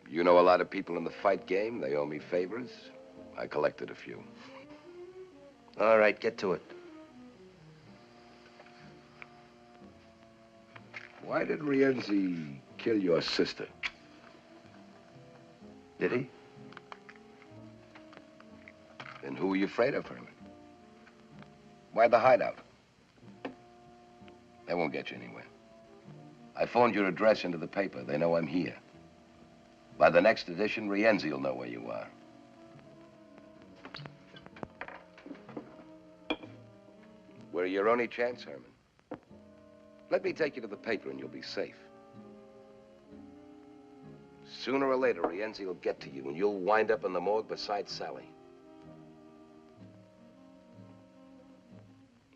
You know a lot of people in the fight game. They owe me favors. I collected a few. All right, get to it. Why did Rienzi kill your sister? Did he? Then who are you afraid of, Herman? Why the hideout? That won't get you anywhere. I phoned your address into the paper. They know I'm here. By the next edition, Rienzi will know where you are. We're your only chance, Herman. Let me take you to the paper and you'll be safe. Sooner or later, Rienzi will get to you and you'll wind up in the morgue beside Sally.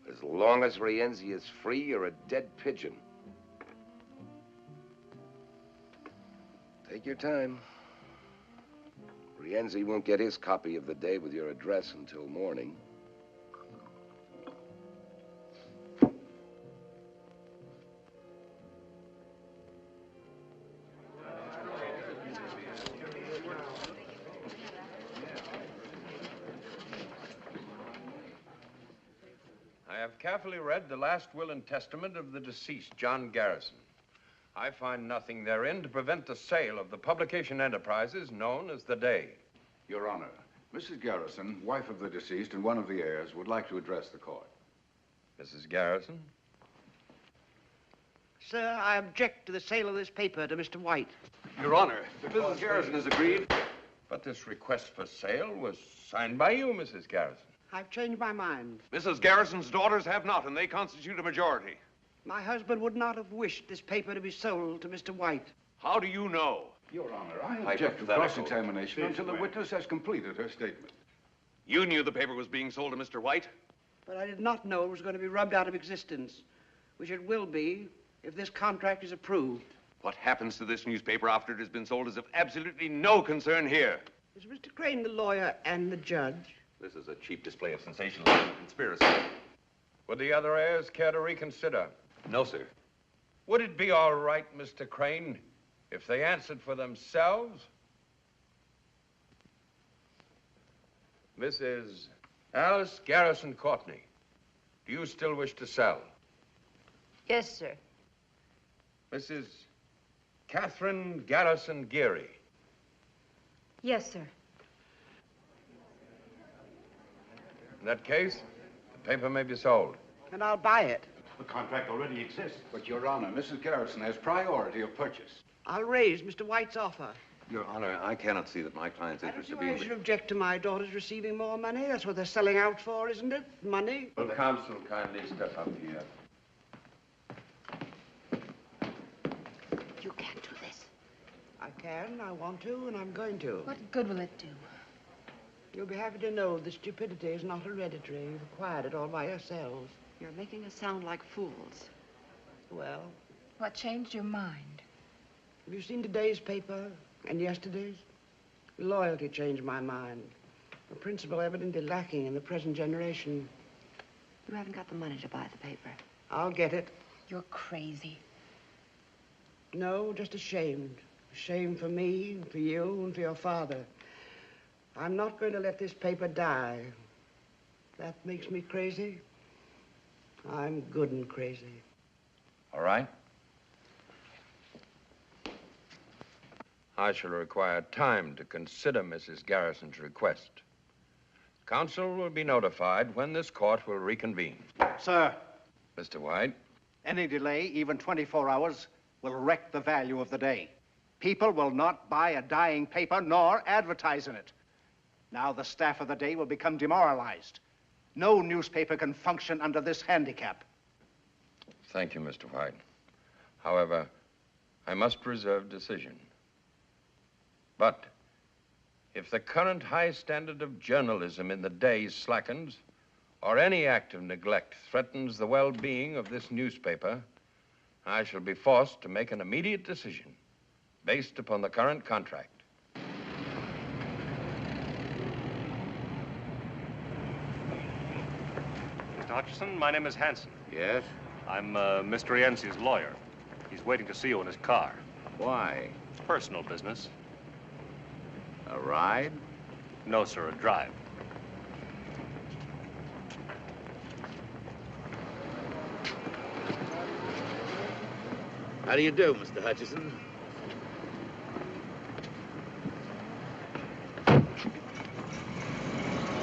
As long as Rienzi is free, you're a dead pigeon. Take your time. Rienzi won't get his copy of the day with your address until morning. I have carefully read the last will and testament of the deceased, John Garrison. I find nothing therein to prevent the sale of the publication enterprises known as The Day. Your Honor, Mrs. Garrison, wife of the deceased and one of the heirs, would like to address the court. Mrs. Garrison? Sir, I object to the sale of this paper to Mr. White. Your Honor, Mrs. Garrison has agreed. But this request for sale was signed by you, Mrs. Garrison. I've changed my mind. Mrs. Garrison's daughters have not, and they constitute a majority. My husband would not have wished this paper to be sold to Mr. White. How do you know? Your Honor, I object to cross-examination until the witness has completed her statement. You knew the paper was being sold to Mr. White? But I did not know it was going to be rubbed out of existence, which it will be if this contract is approved. What happens to this newspaper after it has been sold is of absolutely no concern here. Is Mr. Crane the lawyer and the judge? This is a cheap display of sensationalism and conspiracy. Would the other heirs care to reconsider? No, sir. Would it be all right, Mr. Crane, if they answered for themselves? Mrs. Alice Garrison Courtney, do you still wish to sell? Yes, sir. Mrs. Catherine Garrison Geary. Yes, sir. In that case, the paper may be sold. And I'll buy it. The contract already exists. But, Your Honor, Mrs. Garrison has priority of purchase. I'll raise Mr. White's offer. Your Honor, I cannot see that my client's interests are being... I should object to my daughters receiving more money. That's what they're selling out for, isn't it? Money. Will counsel kindly step up here? You can't do this. I can, I want to, and I'm going to. What good will it do? You'll be happy to know the stupidity is not hereditary. You've acquired it all by yourselves. You're making us sound like fools. Well, What changed your mind? have you seen today's paper and yesterday's? Loyalty changed my mind. A principle evidently lacking in the present generation. You haven't got the money to buy the paper. I'll get it. You're crazy. No, just ashamed. Ashamed for me, for you, and for your father. I'm not going to let this paper die. That makes me crazy. I'm good and crazy. All right. I shall require time to consider Mrs. Garrison's request. Counsel will be notified when this court will reconvene. Sir. Mr. White? Any delay, even 24 hours, will wreck the value of the day. People will not buy a dying paper nor advertise in it. Now the staff of the day will become demoralized. No newspaper can function under this handicap. Thank you, Mr. White. However, I must reserve decision. But if the current high standard of journalism in the day slackens, or any act of neglect threatens the well-being of this newspaper, I shall be forced to make an immediate decision based upon the current contract. Mr. Hutcheson, my name is Hanson. Yes? I'm Mr. Rienzi's lawyer. He's waiting to see you in his car. Why? It's personal business. A ride? No, sir, a drive. How do you do, Mr. Hutcheson?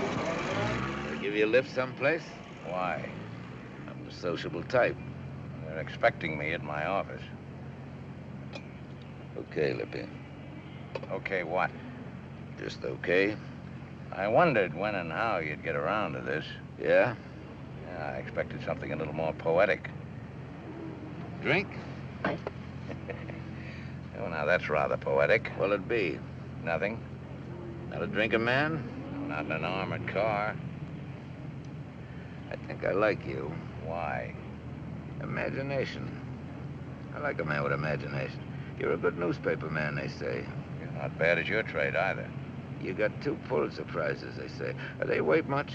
I give you a lift someplace? Why? I'm a sociable type. They're expecting me at my office. Okay, Lippy. Okay, what? Just okay. I wondered when and how you'd get around to this. Yeah? Yeah, I expected something a little more poetic. Drink? Oh, now that's rather poetic. What'll it be? Nothing. Not a drinking man? Not in an armored car. I think I like you. Why? Imagination. I like a man with imagination. You're a good newspaper man, they say. You're not bad at your trade, either. You got 2 Pulitzer Prizes, they say. Are they worth much?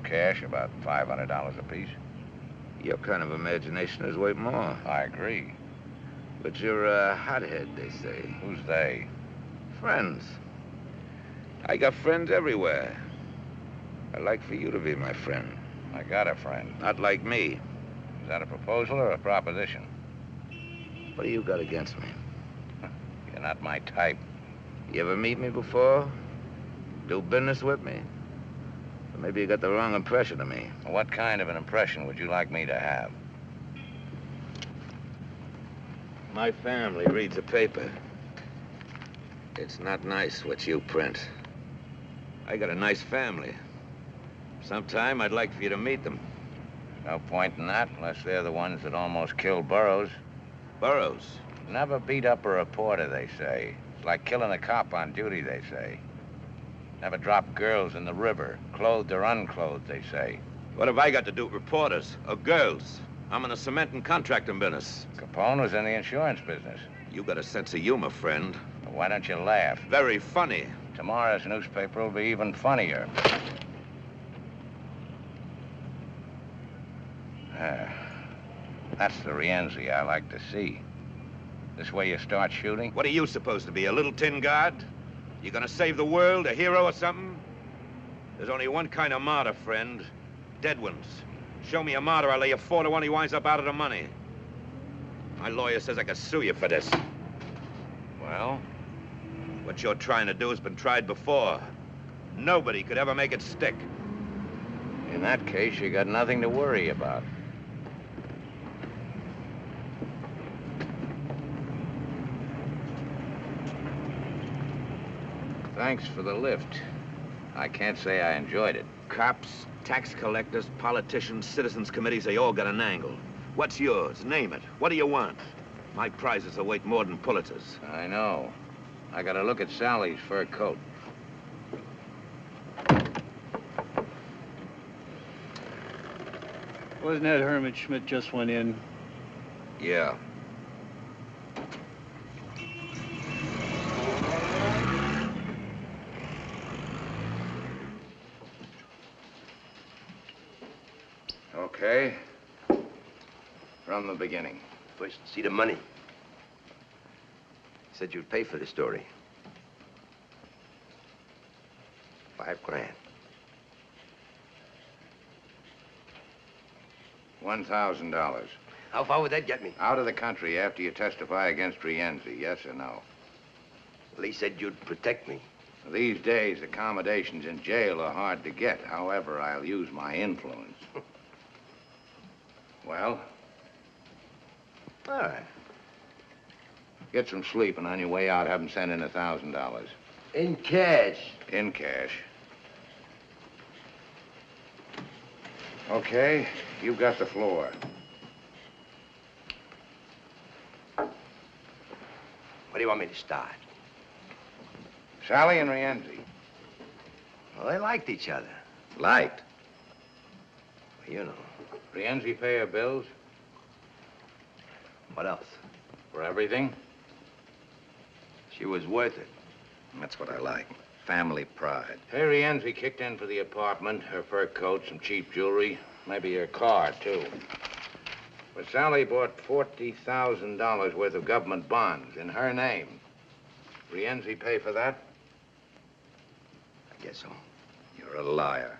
Cash, about $500 apiece. Your kind of imagination is worth more. I agree. But you're a hothead, they say. Who's they? Friends. I got friends everywhere. I'd like for you to be my friend. I got a friend. Not like me. Is that a proposal or a proposition? What do you got against me? You're not my type. You ever meet me before? Do business with me? Or maybe you got the wrong impression of me. What kind of an impression would you like me to have? My family reads the paper. It's not nice what you print. I got a nice family. Sometime I'd like for you to meet them. No point in that unless they're the ones that almost killed Burroughs. Burroughs? Never beat up a reporter, they say. It's like killing a cop on duty, they say. Never drop girls in the river, clothed or unclothed, they say. What have I got to do with reporters or girls? I'm in the cement and contracting business. Capone was in the insurance business. You got a sense of humor, friend. Why don't you laugh? Very funny. Tomorrow's newspaper will be even funnier. That's the Rienzi I like to see. This way you start shooting? What are you supposed to be, a little tin guard? You gonna save the world, a hero or something? There's only one kind of martyr, friend. Dead ones. Show me a martyr, I'll lay you 4 to 1 he winds up out of the money. My lawyer says I could sue you for this. Well? What you're trying to do has been tried before. Nobody could ever make it stick. In that case, you got nothing to worry about. Thanks for the lift. I can't say I enjoyed it. Cops, tax collectors, politicians, citizens committees, they all got an angle. What's yours? Name it. What do you want? My prizes are worth more than Pulitzers. I know. I gotta look at Sally's fur coat. Wasn't that Herman Schmidt just went in? Yeah. Okay. From the beginning. First, see the money. Said you'd pay for the story. $5,000. $1,000. How far would that get me? Out of the country after you testify against Rienzi, yes or no? Well, he said you'd protect me. These days, accommodations in jail are hard to get. However, I'll use my influence. Well? All right. Get some sleep, and on your way out, have them send in $1,000. In cash? In cash. Okay, you've got the floor. Where do you want me to start? Sally and Rienzi. Well, they liked each other. Liked? Well, you know. Rienzi pay her bills? What else? For everything? She was worth it. That's what I like. Family pride. Hey, Rienzi kicked in for the apartment, her fur coat, some cheap jewelry, maybe her car, too. But Sally bought $40,000 worth of government bonds in her name. Rienzi pay for that? I guess so. You're a liar.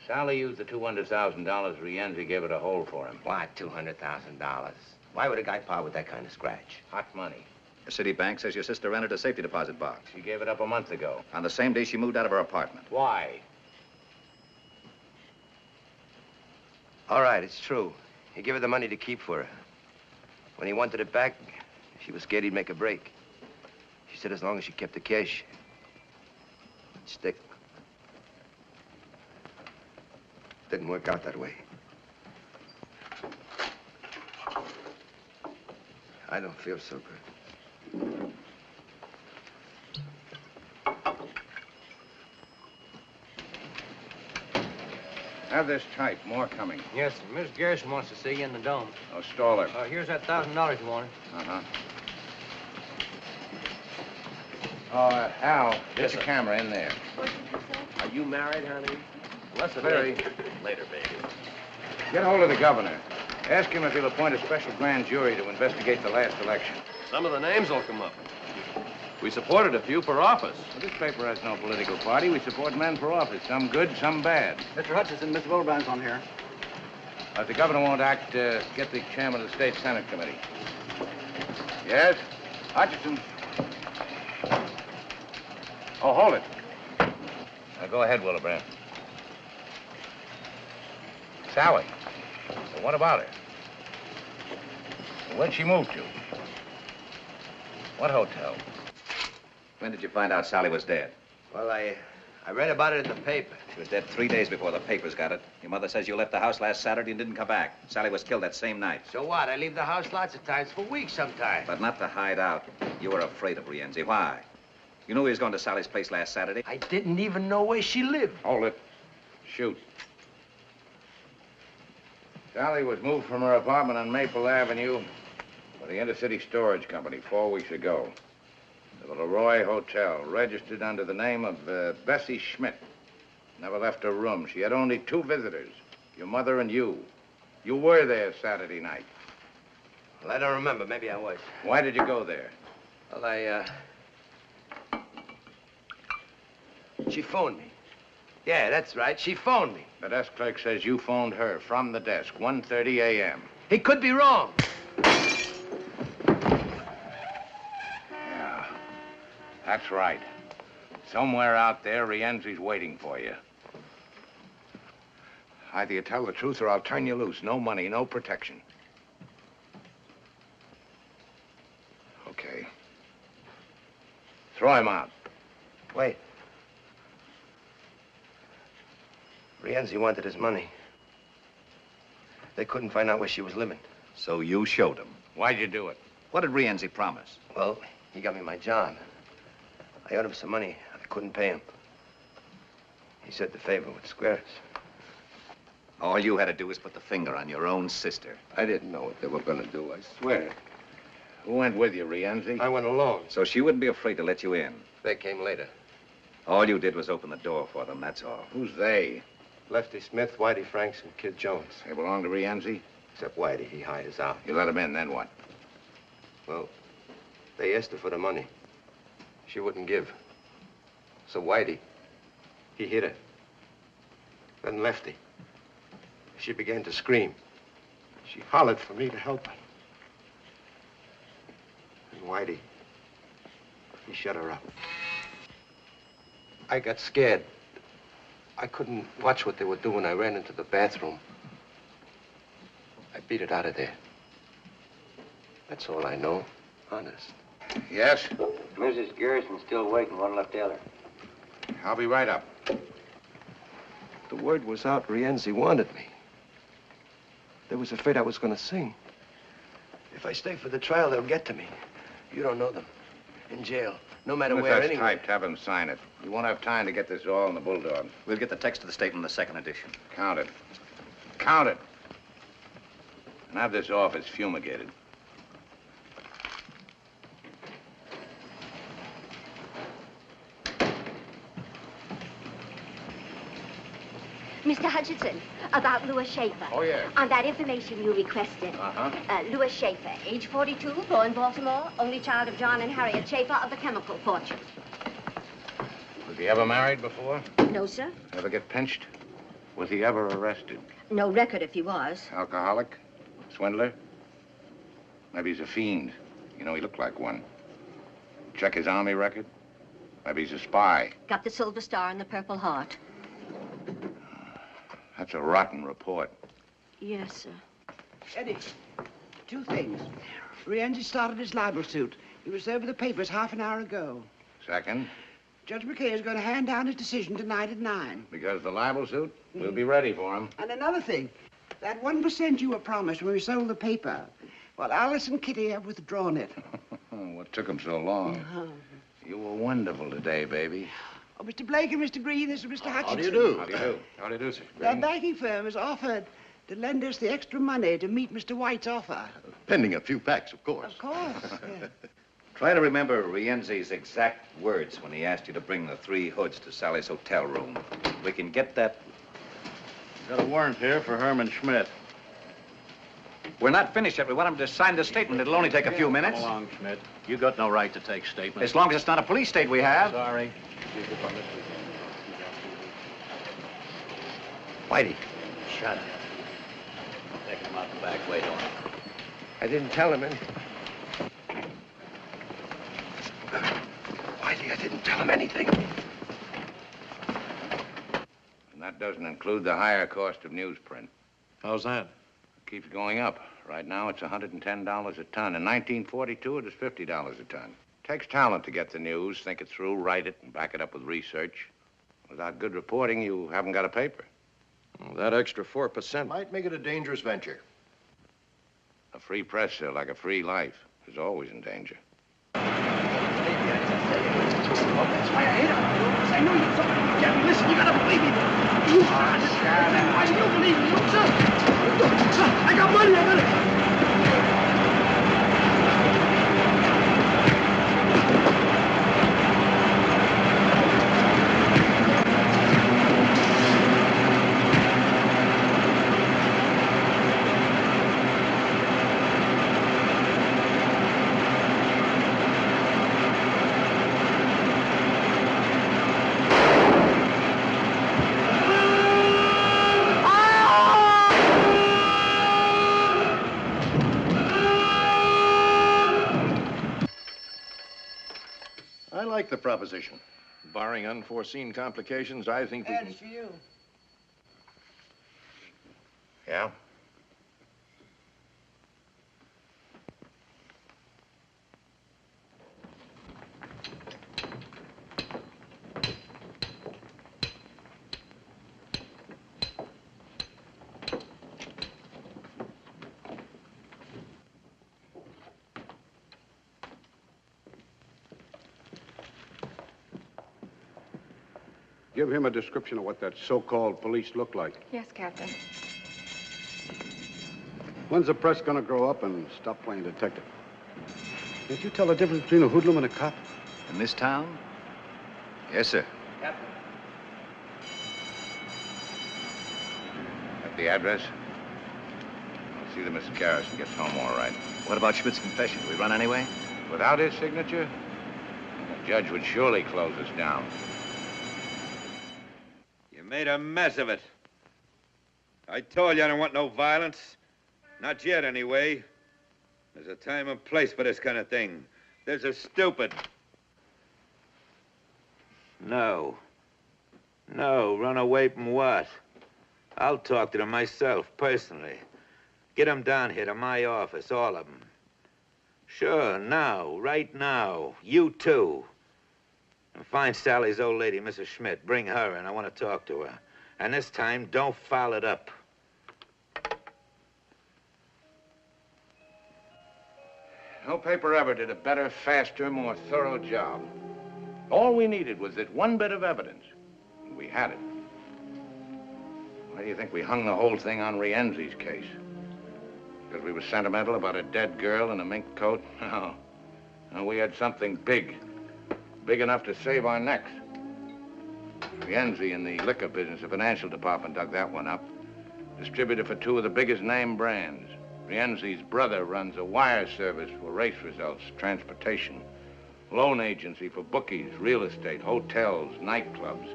Sally used the $200,000 Rienzi gave her to hold for him. Why $200,000? Why would a guy part with that kind of scratch? Hot money. The city bank says your sister rented a safety deposit box. She gave it up a month ago. On the same day she moved out of her apartment. Why? All right, it's true. He gave her the money to keep for her. When he wanted it back, she was scared he'd make a break. She said as long as she kept the cash, it'd stick. Didn't work out that way. I don't feel so good. Have this type. More coming. Yes, sir. Miss Garrison wants to see you in the dome. Oh, stall her. Here's that $1,000 you wanted. Uh-huh. Al, get the camera in there. Are you married, honey? Less very. Later, baby. Get hold of the governor. Ask him if he'll appoint a special grand jury to investigate the last election. Some of the names will come up. We supported a few for office. Well, this paper has no political party. We support men for office, some good, some bad. Mr. Hutcheson, Mr. Wilbrand's on here. If the governor won't act, get the chairman of the State Senate Committee. Yes? Hutcheson. Oh, hold it. Now, go ahead, Wilbrand. Sally. Well, what about her? Where'd she move to? What hotel? When did you find out Sally was dead? Well, I read about it in the paper. She was dead 3 days before the papers got it. Your mother says you left the house last Saturday and didn't come back. Sally was killed that same night. So what? I leave the house lots of times for weeks sometimes. But not to hide out. You were afraid of Rienzi. Why? You knew he was going to Sally's place last Saturday. I didn't even know where she lived. Hold it. Shoot. Sally was moved from her apartment on Maple Avenue by the Intercity Storage Company 4 weeks ago. To the Leroy Hotel, registered under the name of Bessie Schmidt. Never left her room. She had only 2 visitors, your mother and you. You were there Saturday night. Well, I don't remember. Maybe I was. Why did you go there? Well, she phoned me. Yeah, that's right. She phoned me. The desk clerk says you phoned her from the desk, 1:30 a.m. He could be wrong. Yeah, that's right. Somewhere out there, Rienzi's waiting for you. Either you tell the truth or I'll turn you loose. No money, no protection. Okay. Throw him out. Wait. Rienzi wanted his money. They couldn't find out where she was living. So you showed him. Why'd you do it? What did Rienzi promise? Well, he got me my job. I owed him some money. I couldn't pay him. He said the favor would square us. All you had to do was put the finger on your own sister. I didn't know what they were going to do, I swear. Who went with you, Rienzi? I went alone. So she wouldn't be afraid to let you in. They came later. All you did was open the door for them, that's all. Who's they? Lefty Smith, Whitey Franks, and Kid Jones. They belong to Rienzi? Except Whitey, he hired us out. You let him in, then what? Well, they asked her for the money. She wouldn't give. So Whitey, he hit her. Then Lefty. She began to scream. She hollered for me to help her. And Whitey, he shut her up. I got scared. I couldn't watch what they were doing. I ran into the bathroom. I beat it out of there. That's all I know, honest. Yes? Mrs. Garrison's still waiting. One left the other. I'll be right up. The word was out Rienzi wanted me. They was afraid I was going to sing. If I stay for the trial, they'll get to me. You don't know them. In jail. No matter If where, that's anyway. typed, have him sign it. You won't have time to get this all in the Bulldog. We'll get the text of the statement in the second edition. Count it. Count it. And have this office fumigated. Mr. Hutcheson, about Louis Schaefer. Oh, yeah. On that information you requested. Louis Schaefer, age 42, born Baltimore, only child of John and Harriet Schaefer of the chemical fortune. Was he ever married before? No, sir. Ever get pinched? Was he ever arrested? No record if he was. Alcoholic? Swindler? Maybe he's a fiend. You know, he looked like one. Check his army record. Maybe he's a spy. Got the Silver Star and the Purple Heart. That's a rotten report. Yes, sir. Eddie, 2 things. Rienzi started his libel suit. He was there with the papers half an hour ago. Second, Judge McKay is going to hand down his decision tonight at 9. because the libel suit, we'll be ready for him. And another thing, that 1% you were promised when we sold the paper, well, Alice and Kitty have withdrawn it. What took him so long? You were wonderful today, baby. Oh, Mr. Blake and Mr. Green, this is Mr. Hutcheson. How do you do? How do you do? How do you do, sir? Their banking firm has offered to lend us the extra money to meet Mr. White's offer. Pending a few facts, of course. Of course. Yeah. Try to remember Rienzi's exact words when he asked you to bring the 3 hoods to Sally's hotel room. We can get that. Got a warrant here for Herman Schmidt. We're not finished yet. We want him to sign the statement. It'll only take a few minutes. Come along, Schmidt. You got no right to take statements. As long as it's not a police state we have. Sorry. Whitey. Shut up. Take him out the back way, don't you? I didn't tell him anything. Whitey, I didn't tell him anything. And that doesn't include the higher cost of newsprint. How's that? It keeps going up. Right now, it's $110 a ton. In 1942, it was $50 a ton. Takes talent to get the news, think it through, write it, and back it up with research. Without good reporting, you haven't got a paper. Well, that extra 4% might make it a dangerous venture. A free press, sir, like a free life, is always in danger. That's why I hate him. Because I know you thought you can't listen. You gotta believe me. You why do you believe me? I got money. I got it. I like the proposition. Barring unforeseen complications, I think we can... That's for you. Yeah? Give him a description of what that so-called police look like. Yes, Captain. When's the press gonna grow up and stop playing detective? Can't you tell the difference between a hoodlum and a cop? In this town? Yes, sir. Captain. At the address? I'll see that Mrs. Garrison gets home all right. What about Schmidt's confession? Do we run anyway? Without his signature, the judge would surely close us down. You made a mess of it. I told you I don't want no violence. Not yet, anyway. There's a time and place for this kind of thing. There's a stupid. No. No, run away from what? I'll talk to them myself, personally. Get them down here to my office, all of them. Sure, now, right now. You too. And find Sally's old lady, Mrs. Schmidt. Bring her in. I want to talk to her. And this time, don't foul it up. No paper ever did a better, faster, more thorough job. All we needed was that one bit of evidence. And we had it. Why do you think we hung the whole thing on Rienzi's case? Because we were sentimental about a dead girl in a mink coat? No. No, we had something big. Big enough to save our necks. Rienzi in the liquor business, the financial department dug that one up. Distributor for two of the biggest name brands. Rienzi's brother runs a wire service for race results, transportation. Loan agency for bookies, real estate, hotels, nightclubs.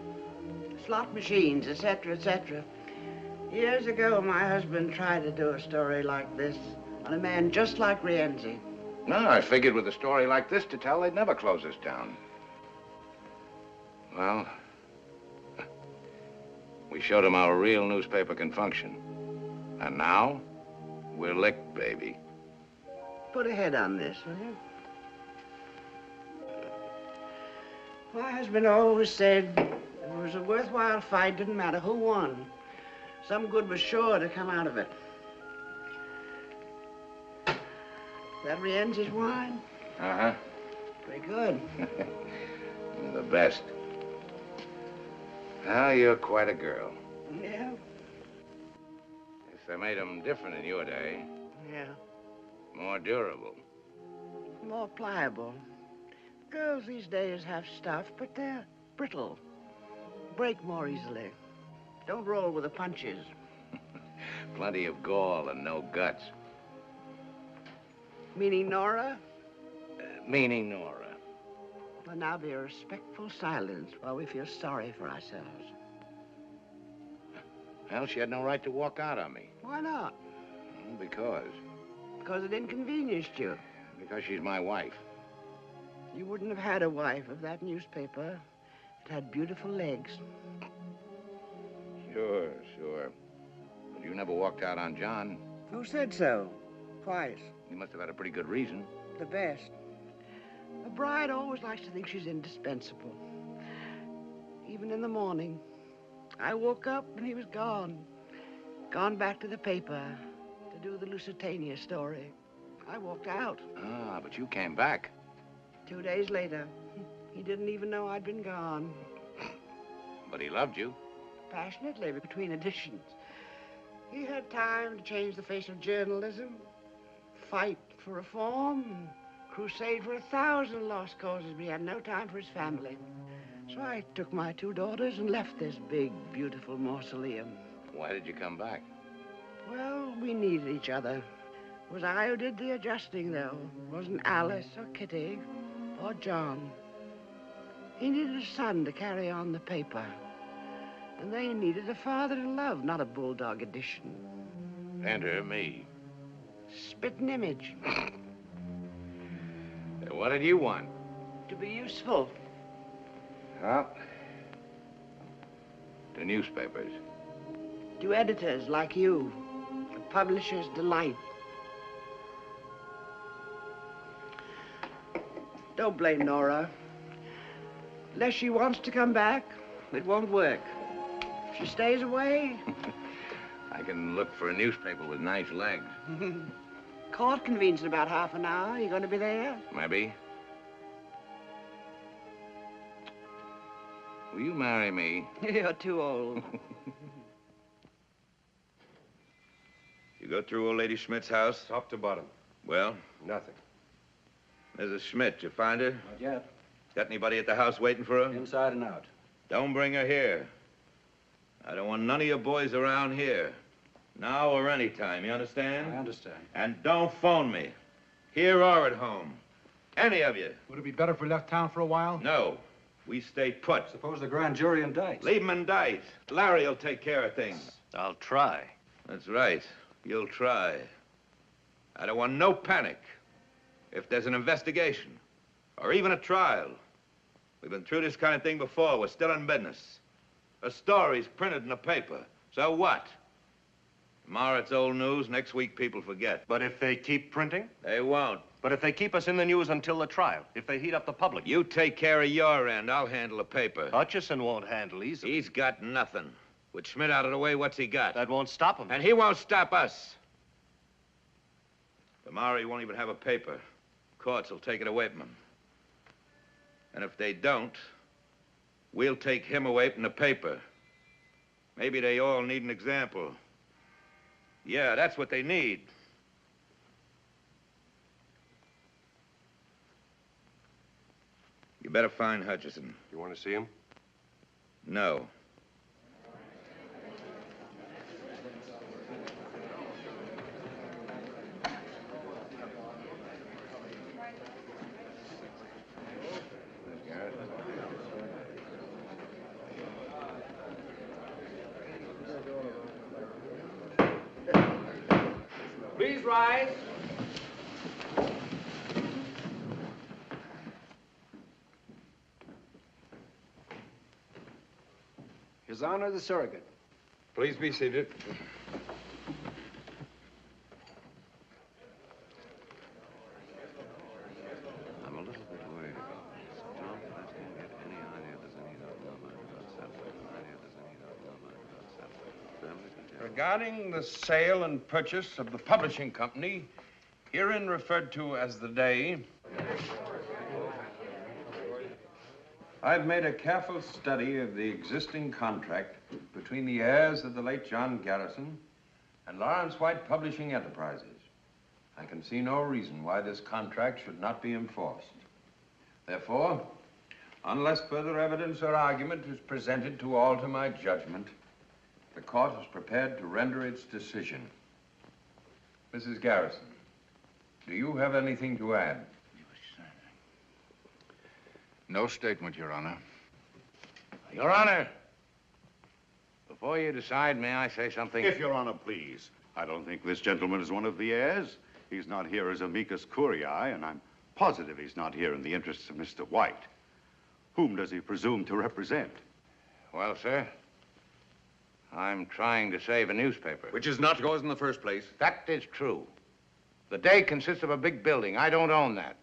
Slot machines, etc., etc. Years ago, my husband tried to do a story like this on a man just like Rienzi. No, I figured with a story like this to tell, they'd never close us down. Well, we showed them how a real newspaper can function. And now, we're licked, baby. Put a head on this, will you? My husband always said it was a worthwhile fight, didn't matter who won. Some good was sure to come out of it. That Rienzi's wine? Uh-huh. Pretty good. You're the best. Well, you're quite a girl. Yeah? Guess they made them different in your day. Yeah. More durable. More pliable. Girls these days have stuff, but they're brittle. Break more easily. Don't roll with the punches. Plenty of gall and no guts. Meaning Nora? Meaning Nora. Well, now be a respectful silence while we feel sorry for ourselves. Well, she had no right to walk out on me. Why not? Because. Because it inconvenienced you. Because she's my wife. You wouldn't have had a wife if that newspaper had beautiful legs. Sure, sure. But you never walked out on John. Who said so? Twice. You must have had a pretty good reason. The best. A bride always likes to think she's indispensable. Even in the morning. I woke up and he was gone. Gone back to the paper to do the Lusitania story. I walked out. Ah, but you came back. 2 days later. He didn't even know I'd been gone. But he loved you. Passionately, between editions. He had time to change the face of journalism, fight for reform, and crusade for 1,000 lost causes, but he had no time for his family. So I took my 2 daughters and left this big, beautiful mausoleum. Why did you come back? Well, we needed each other. It was I who did the adjusting, though. It wasn't Alice or Kitty or John. He needed a son to carry on the paper. And they needed a father to love, not a bulldog edition. Enter me. Spitting image. What did you want? To be useful. Well, the newspapers. To editors like you. A publisher's delight. Don't blame Nora. Unless she wants to come back, it won't work. If she stays away... I can look for a newspaper with nice legs. Court convenes in about half an hour. You going to be there? Maybe. Will you marry me? You're too old. You go through old lady Schmidt's house? Top to bottom. Well? Nothing. Mrs. Schmidt, you find her? Not yet. Got anybody at the house waiting for her? Inside and out. Don't bring her here. I don't want none of your boys around here. Now or any time, you understand? I understand. And don't phone me. Here or at home. Any of you. Would it be better if we left town for a while? No. We stay put. Suppose the grand jury indicts. Leave 'em indict. Larry will take care of things. I'll try. That's right. You'll try. I don't want no panic. If there's an investigation, or even a trial. We've been through this kind of thing before. We're still in business. A story's printed in the paper. So what? Tomorrow it's old news. Next week people forget. But if they keep printing? They won't. But if they keep us in the news until the trial, if they heat up the public? You take care of your end. I'll handle the paper. Hutcheson won't handle easily. He's got nothing. With Schmidt out of the way, what's he got? That won't stop him. And he won't stop us. Tomorrow he won't even have a paper. Courts will take it away from him. And if they don't, we'll take him away from the paper. Maybe they all need an example. Yeah, that's what they need. You better find Hutcheson. You want to see him? No. Please rise. His Honor the Surrogate. Please be seated. I'm a little bit worried about this. Don't let him get any idea there's any doubt about Regarding the sale and purchase of the publishing company, herein referred to as the Day, I've made a careful study of the existing contract between the heirs of the late John Garrison and Lawrence White Publishing Enterprises. I can see no reason why this contract should not be enforced. Therefore, unless further evidence or argument is presented to alter my judgment, the court is prepared to render its decision. Mrs. Garrison, do you have anything to add? No statement, Your Honor. Your Honor, before you decide, may I say something? If Your Honor please. I don't think this gentleman is one of the heirs. He's not here as amicus curiae, and I'm positive he's not here in the interests of Mr. White. Whom does he presume to represent? Well, sir, I'm trying to save a newspaper. Which is not yours in the first place. That is true. The Day consists of a big building. I don't own that.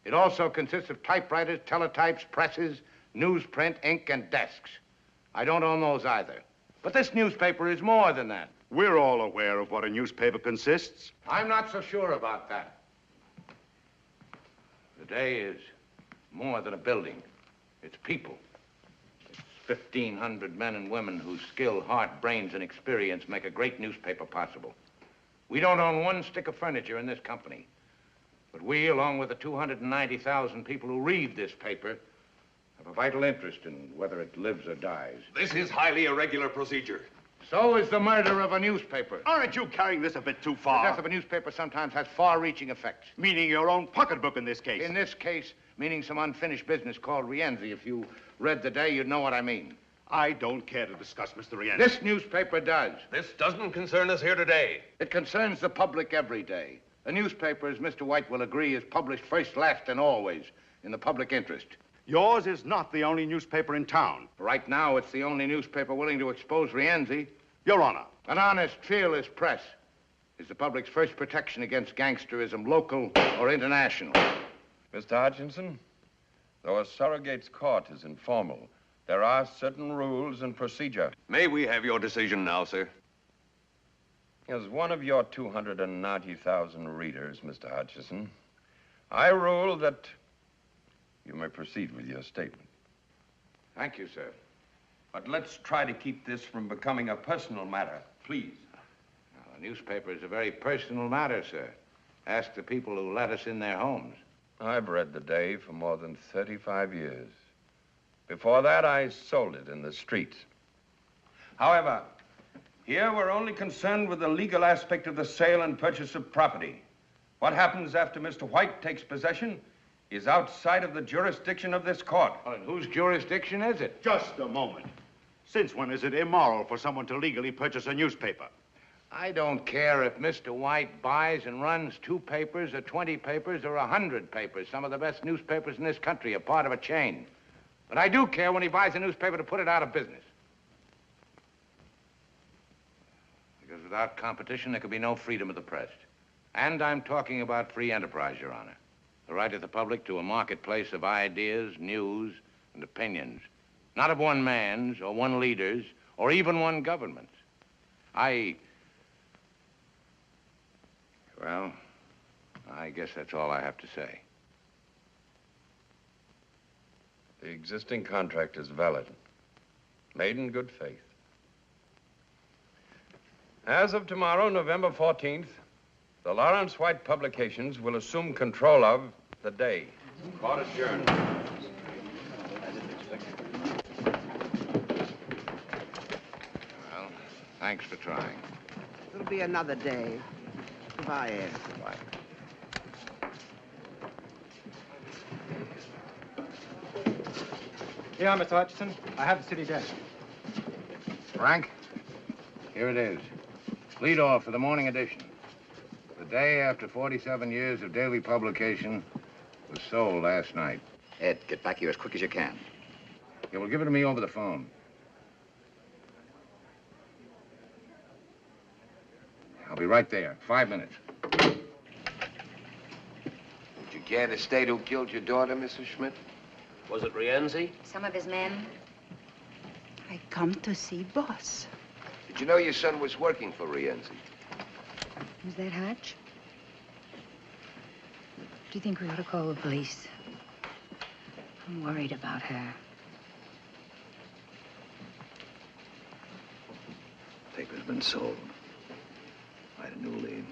It also consists of typewriters, teletypes, presses, newsprint, ink, and desks. I don't own those either. But this newspaper is more than that. We're all aware of what a newspaper consists. I'm not so sure about that. The Day is more than a building. It's people. It's 1,500 men and women whose skill, heart, brains, and experience make a great newspaper possible. We don't own one stick of furniture in this company. But we, along with the 290,000 people who read this paper, have a vital interest in whether it lives or dies. This is highly irregular procedure. So is the murder of a newspaper. Aren't you carrying this a bit too The far? death of a newspaper sometimes has far-reaching effects. Meaning your own pocketbook in this case. In this case, meaning some unfinished business called Rienzi. If you read the Day, you'd know what I mean. I don't care to discuss Mr. Rienzi. This newspaper does. This doesn't concern us here today. It concerns the public every day. A newspaper, as Mr. White will agree, is published first, last, and always in the public interest. Yours is not the only newspaper in town. Right now, it's the only newspaper willing to expose Rienzi. Your Honor. An honest, fearless press is the public's first protection against gangsterism, local or international. Mr. Hutcheson, though a surrogate's court is informal, there are certain rules and procedure. May we have your decision now, sir? As one of your 290,000 readers, Mr. Hutcheson, I rule that you may proceed with your statement. Thank you, sir. But let's try to keep this from becoming a personal matter, please. Now, a newspaper is a very personal matter, sir. Ask the people who let us in their homes. I've read the Day for more than 35 years. Before that, I sold it in the streets. However, here we're only concerned with the legal aspect of the sale and purchase of property. What happens after Mr. White takes possession is outside of the jurisdiction of this court. Well, and whose jurisdiction is it? Just a moment. Since when is it immoral for someone to legally purchase a newspaper? I don't care if Mr. White buys and runs 2 papers or 20 papers or 100 papers. Some of the best newspapers in this country are part of a chain. But I do care when he buys a newspaper to put it out of business. Because without competition, there could be no freedom of the press. And I'm talking about free enterprise, Your Honor. The right of the public to a marketplace of ideas, news, and opinions. Not of one man's or one leader's or even one government's. Well, I guess that's all I have to say. The existing contract is valid, made in good faith. As of tomorrow, November 14th, the Lawrence White Publications will assume control of the Day. Court adjourned. Well, thanks for trying. It'll be another day. Goodbye, Ed. Goodbye. Here, Mr. Hutcheson. I have the city desk. Frank, here it is. Lead off for the morning edition. The Day, after 47 years of daily publication, was sold last night. Ed, get back here as quick as you can. Yeah, well, give it to me over the phone. I'll be right there. 5 minutes. Would you care to state who killed your daughter, Mrs. Schmidt? Was it Rienzi? Some of his men. I come to see boss. Did you know your son was working for Rienzi? Was that Hutch? Do you think we ought to call the police? I'm worried about her. Paper's been sold. I had a new lead.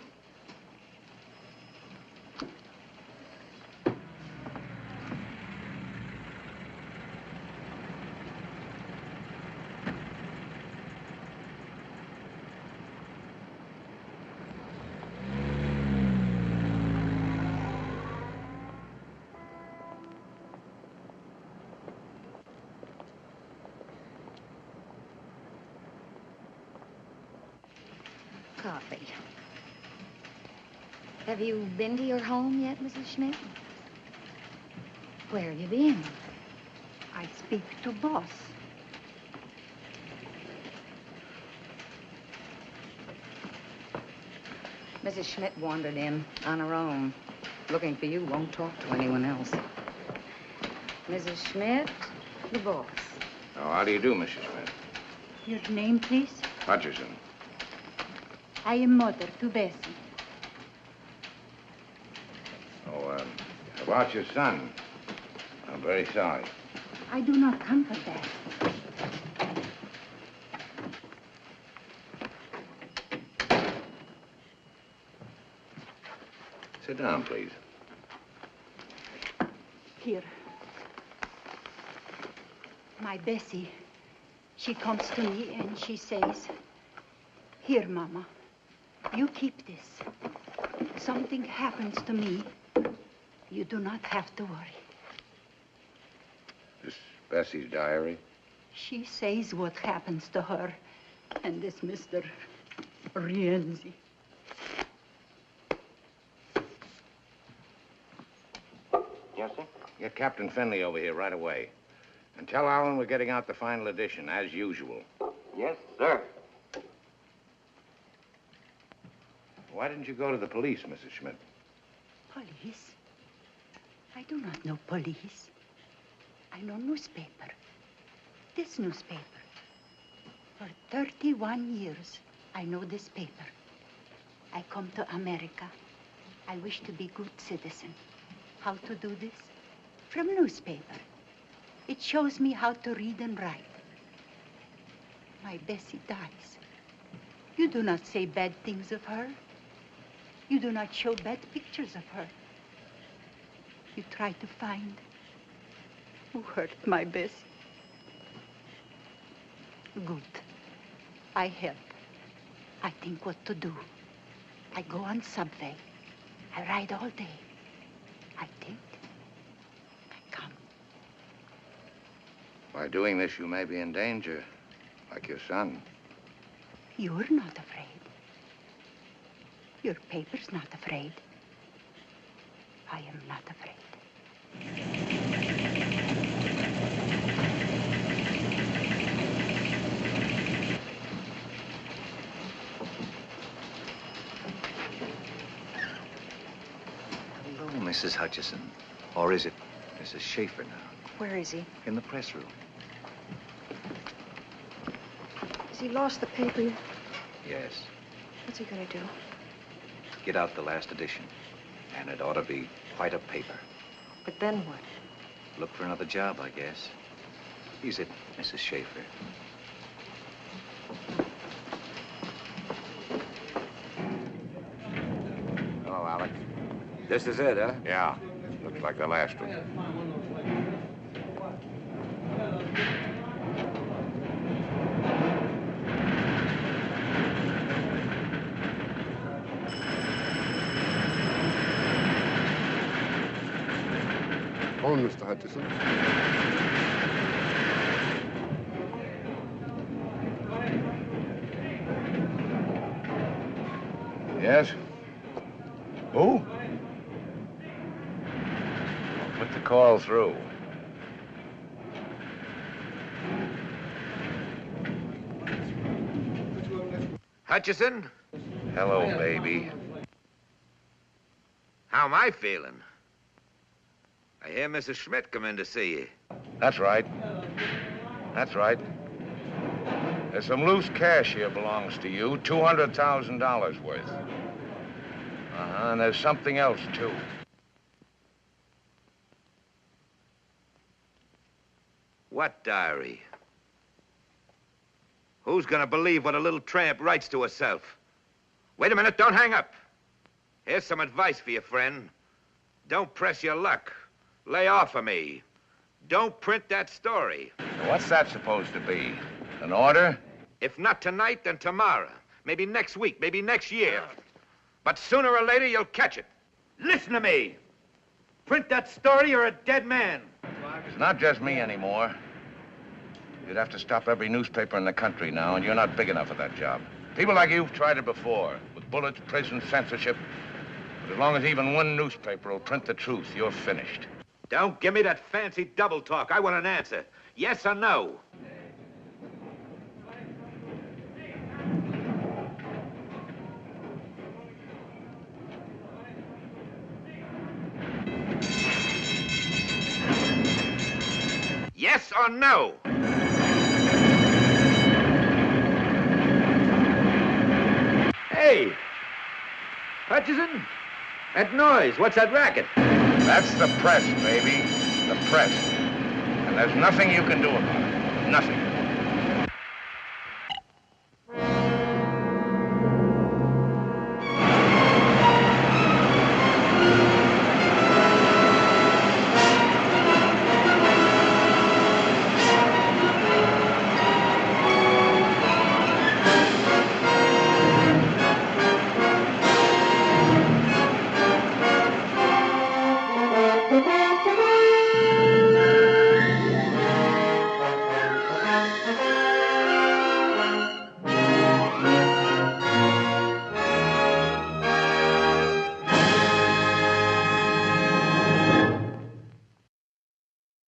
Coffee. Have you been to your home yet, Mrs. Schmidt? Where have you been? I speak to boss. Mrs. Schmidt wandered in on her own. Looking for you, won't talk to anyone else. Mrs. Schmidt, the boss. Oh, how do you do, Mrs. Schmidt? Your name, please? Hutcheson. I am mother to Bessie. Oh, about your son. I'm very sorry. I do not comfort that. Sit down, please. Here. My Bessie, she comes to me and she says, "Here, Mama, you keep this. Something happens to me, you do not have to worry." This Bessie's diary? She says what happens to her and this Mr. Rienzi. Yes, sir? Get Captain Finley over here right away. And tell Allen we're getting out the final edition, as usual. Yes, sir. Why didn't you go to the police, Mrs. Schmidt? Police? I do not know police. I know newspaper. This newspaper. For 31 years, I know this paper. I come to America. I wish to be good citizen. How to do this? From newspaper. It shows me how to read and write. My Bessie dies. You do not say bad things of her. You do not show bad pictures of her. You try to find who hurt my Bessie. Good. I help. I think what to do. I go on subway. I ride all day. I think. By doing this, you may be in danger, like your son. You're not afraid. Your paper's not afraid. I am not afraid. Hello, Mrs. Hutcheson. Or is it Mrs. Schaefer now? Where is he? In the press room. Has he lost the paper yet? Yes. What's he gonna do? Get out the last edition. And it ought to be quite a paper. But then what? Look for another job, I guess. Is it, Mrs. Schaefer? Hello, Alex. This is it, huh? Yeah. Looks like the last one. On, Mr. Hutcheson. Yes? Who? Put the call through. Hutcheson? Hello, baby. How am I feeling? I hear Mrs. Schmidt come in to see you. That's right. That's right. There's some loose cash here belongs to you, $200,000 worth. And there's something else, too. What diary? Who's gonna believe what a little tramp writes to herself? Wait a minute, don't hang up. Here's some advice for you, friend. Don't press your luck. Lay off of me. Don't print that story. What's that supposed to be? An order? If not tonight, then tomorrow. Maybe next week, maybe next year. But sooner or later, you'll catch it. Listen to me. Print that story, you're a dead man. It's not just me anymore. You'd have to stop every newspaper in the country now, and you're not big enough for that job. People like you've tried it before, with bullets, prison, censorship. But as long as even one newspaper will print the truth, you're finished. Don't give me that fancy double talk. I want an answer. Yes or no? Yes or no? Hey, Hutcheson, that noise, what's that racket? That's the press, baby. The press. And there's nothing you can do about it. Nothing.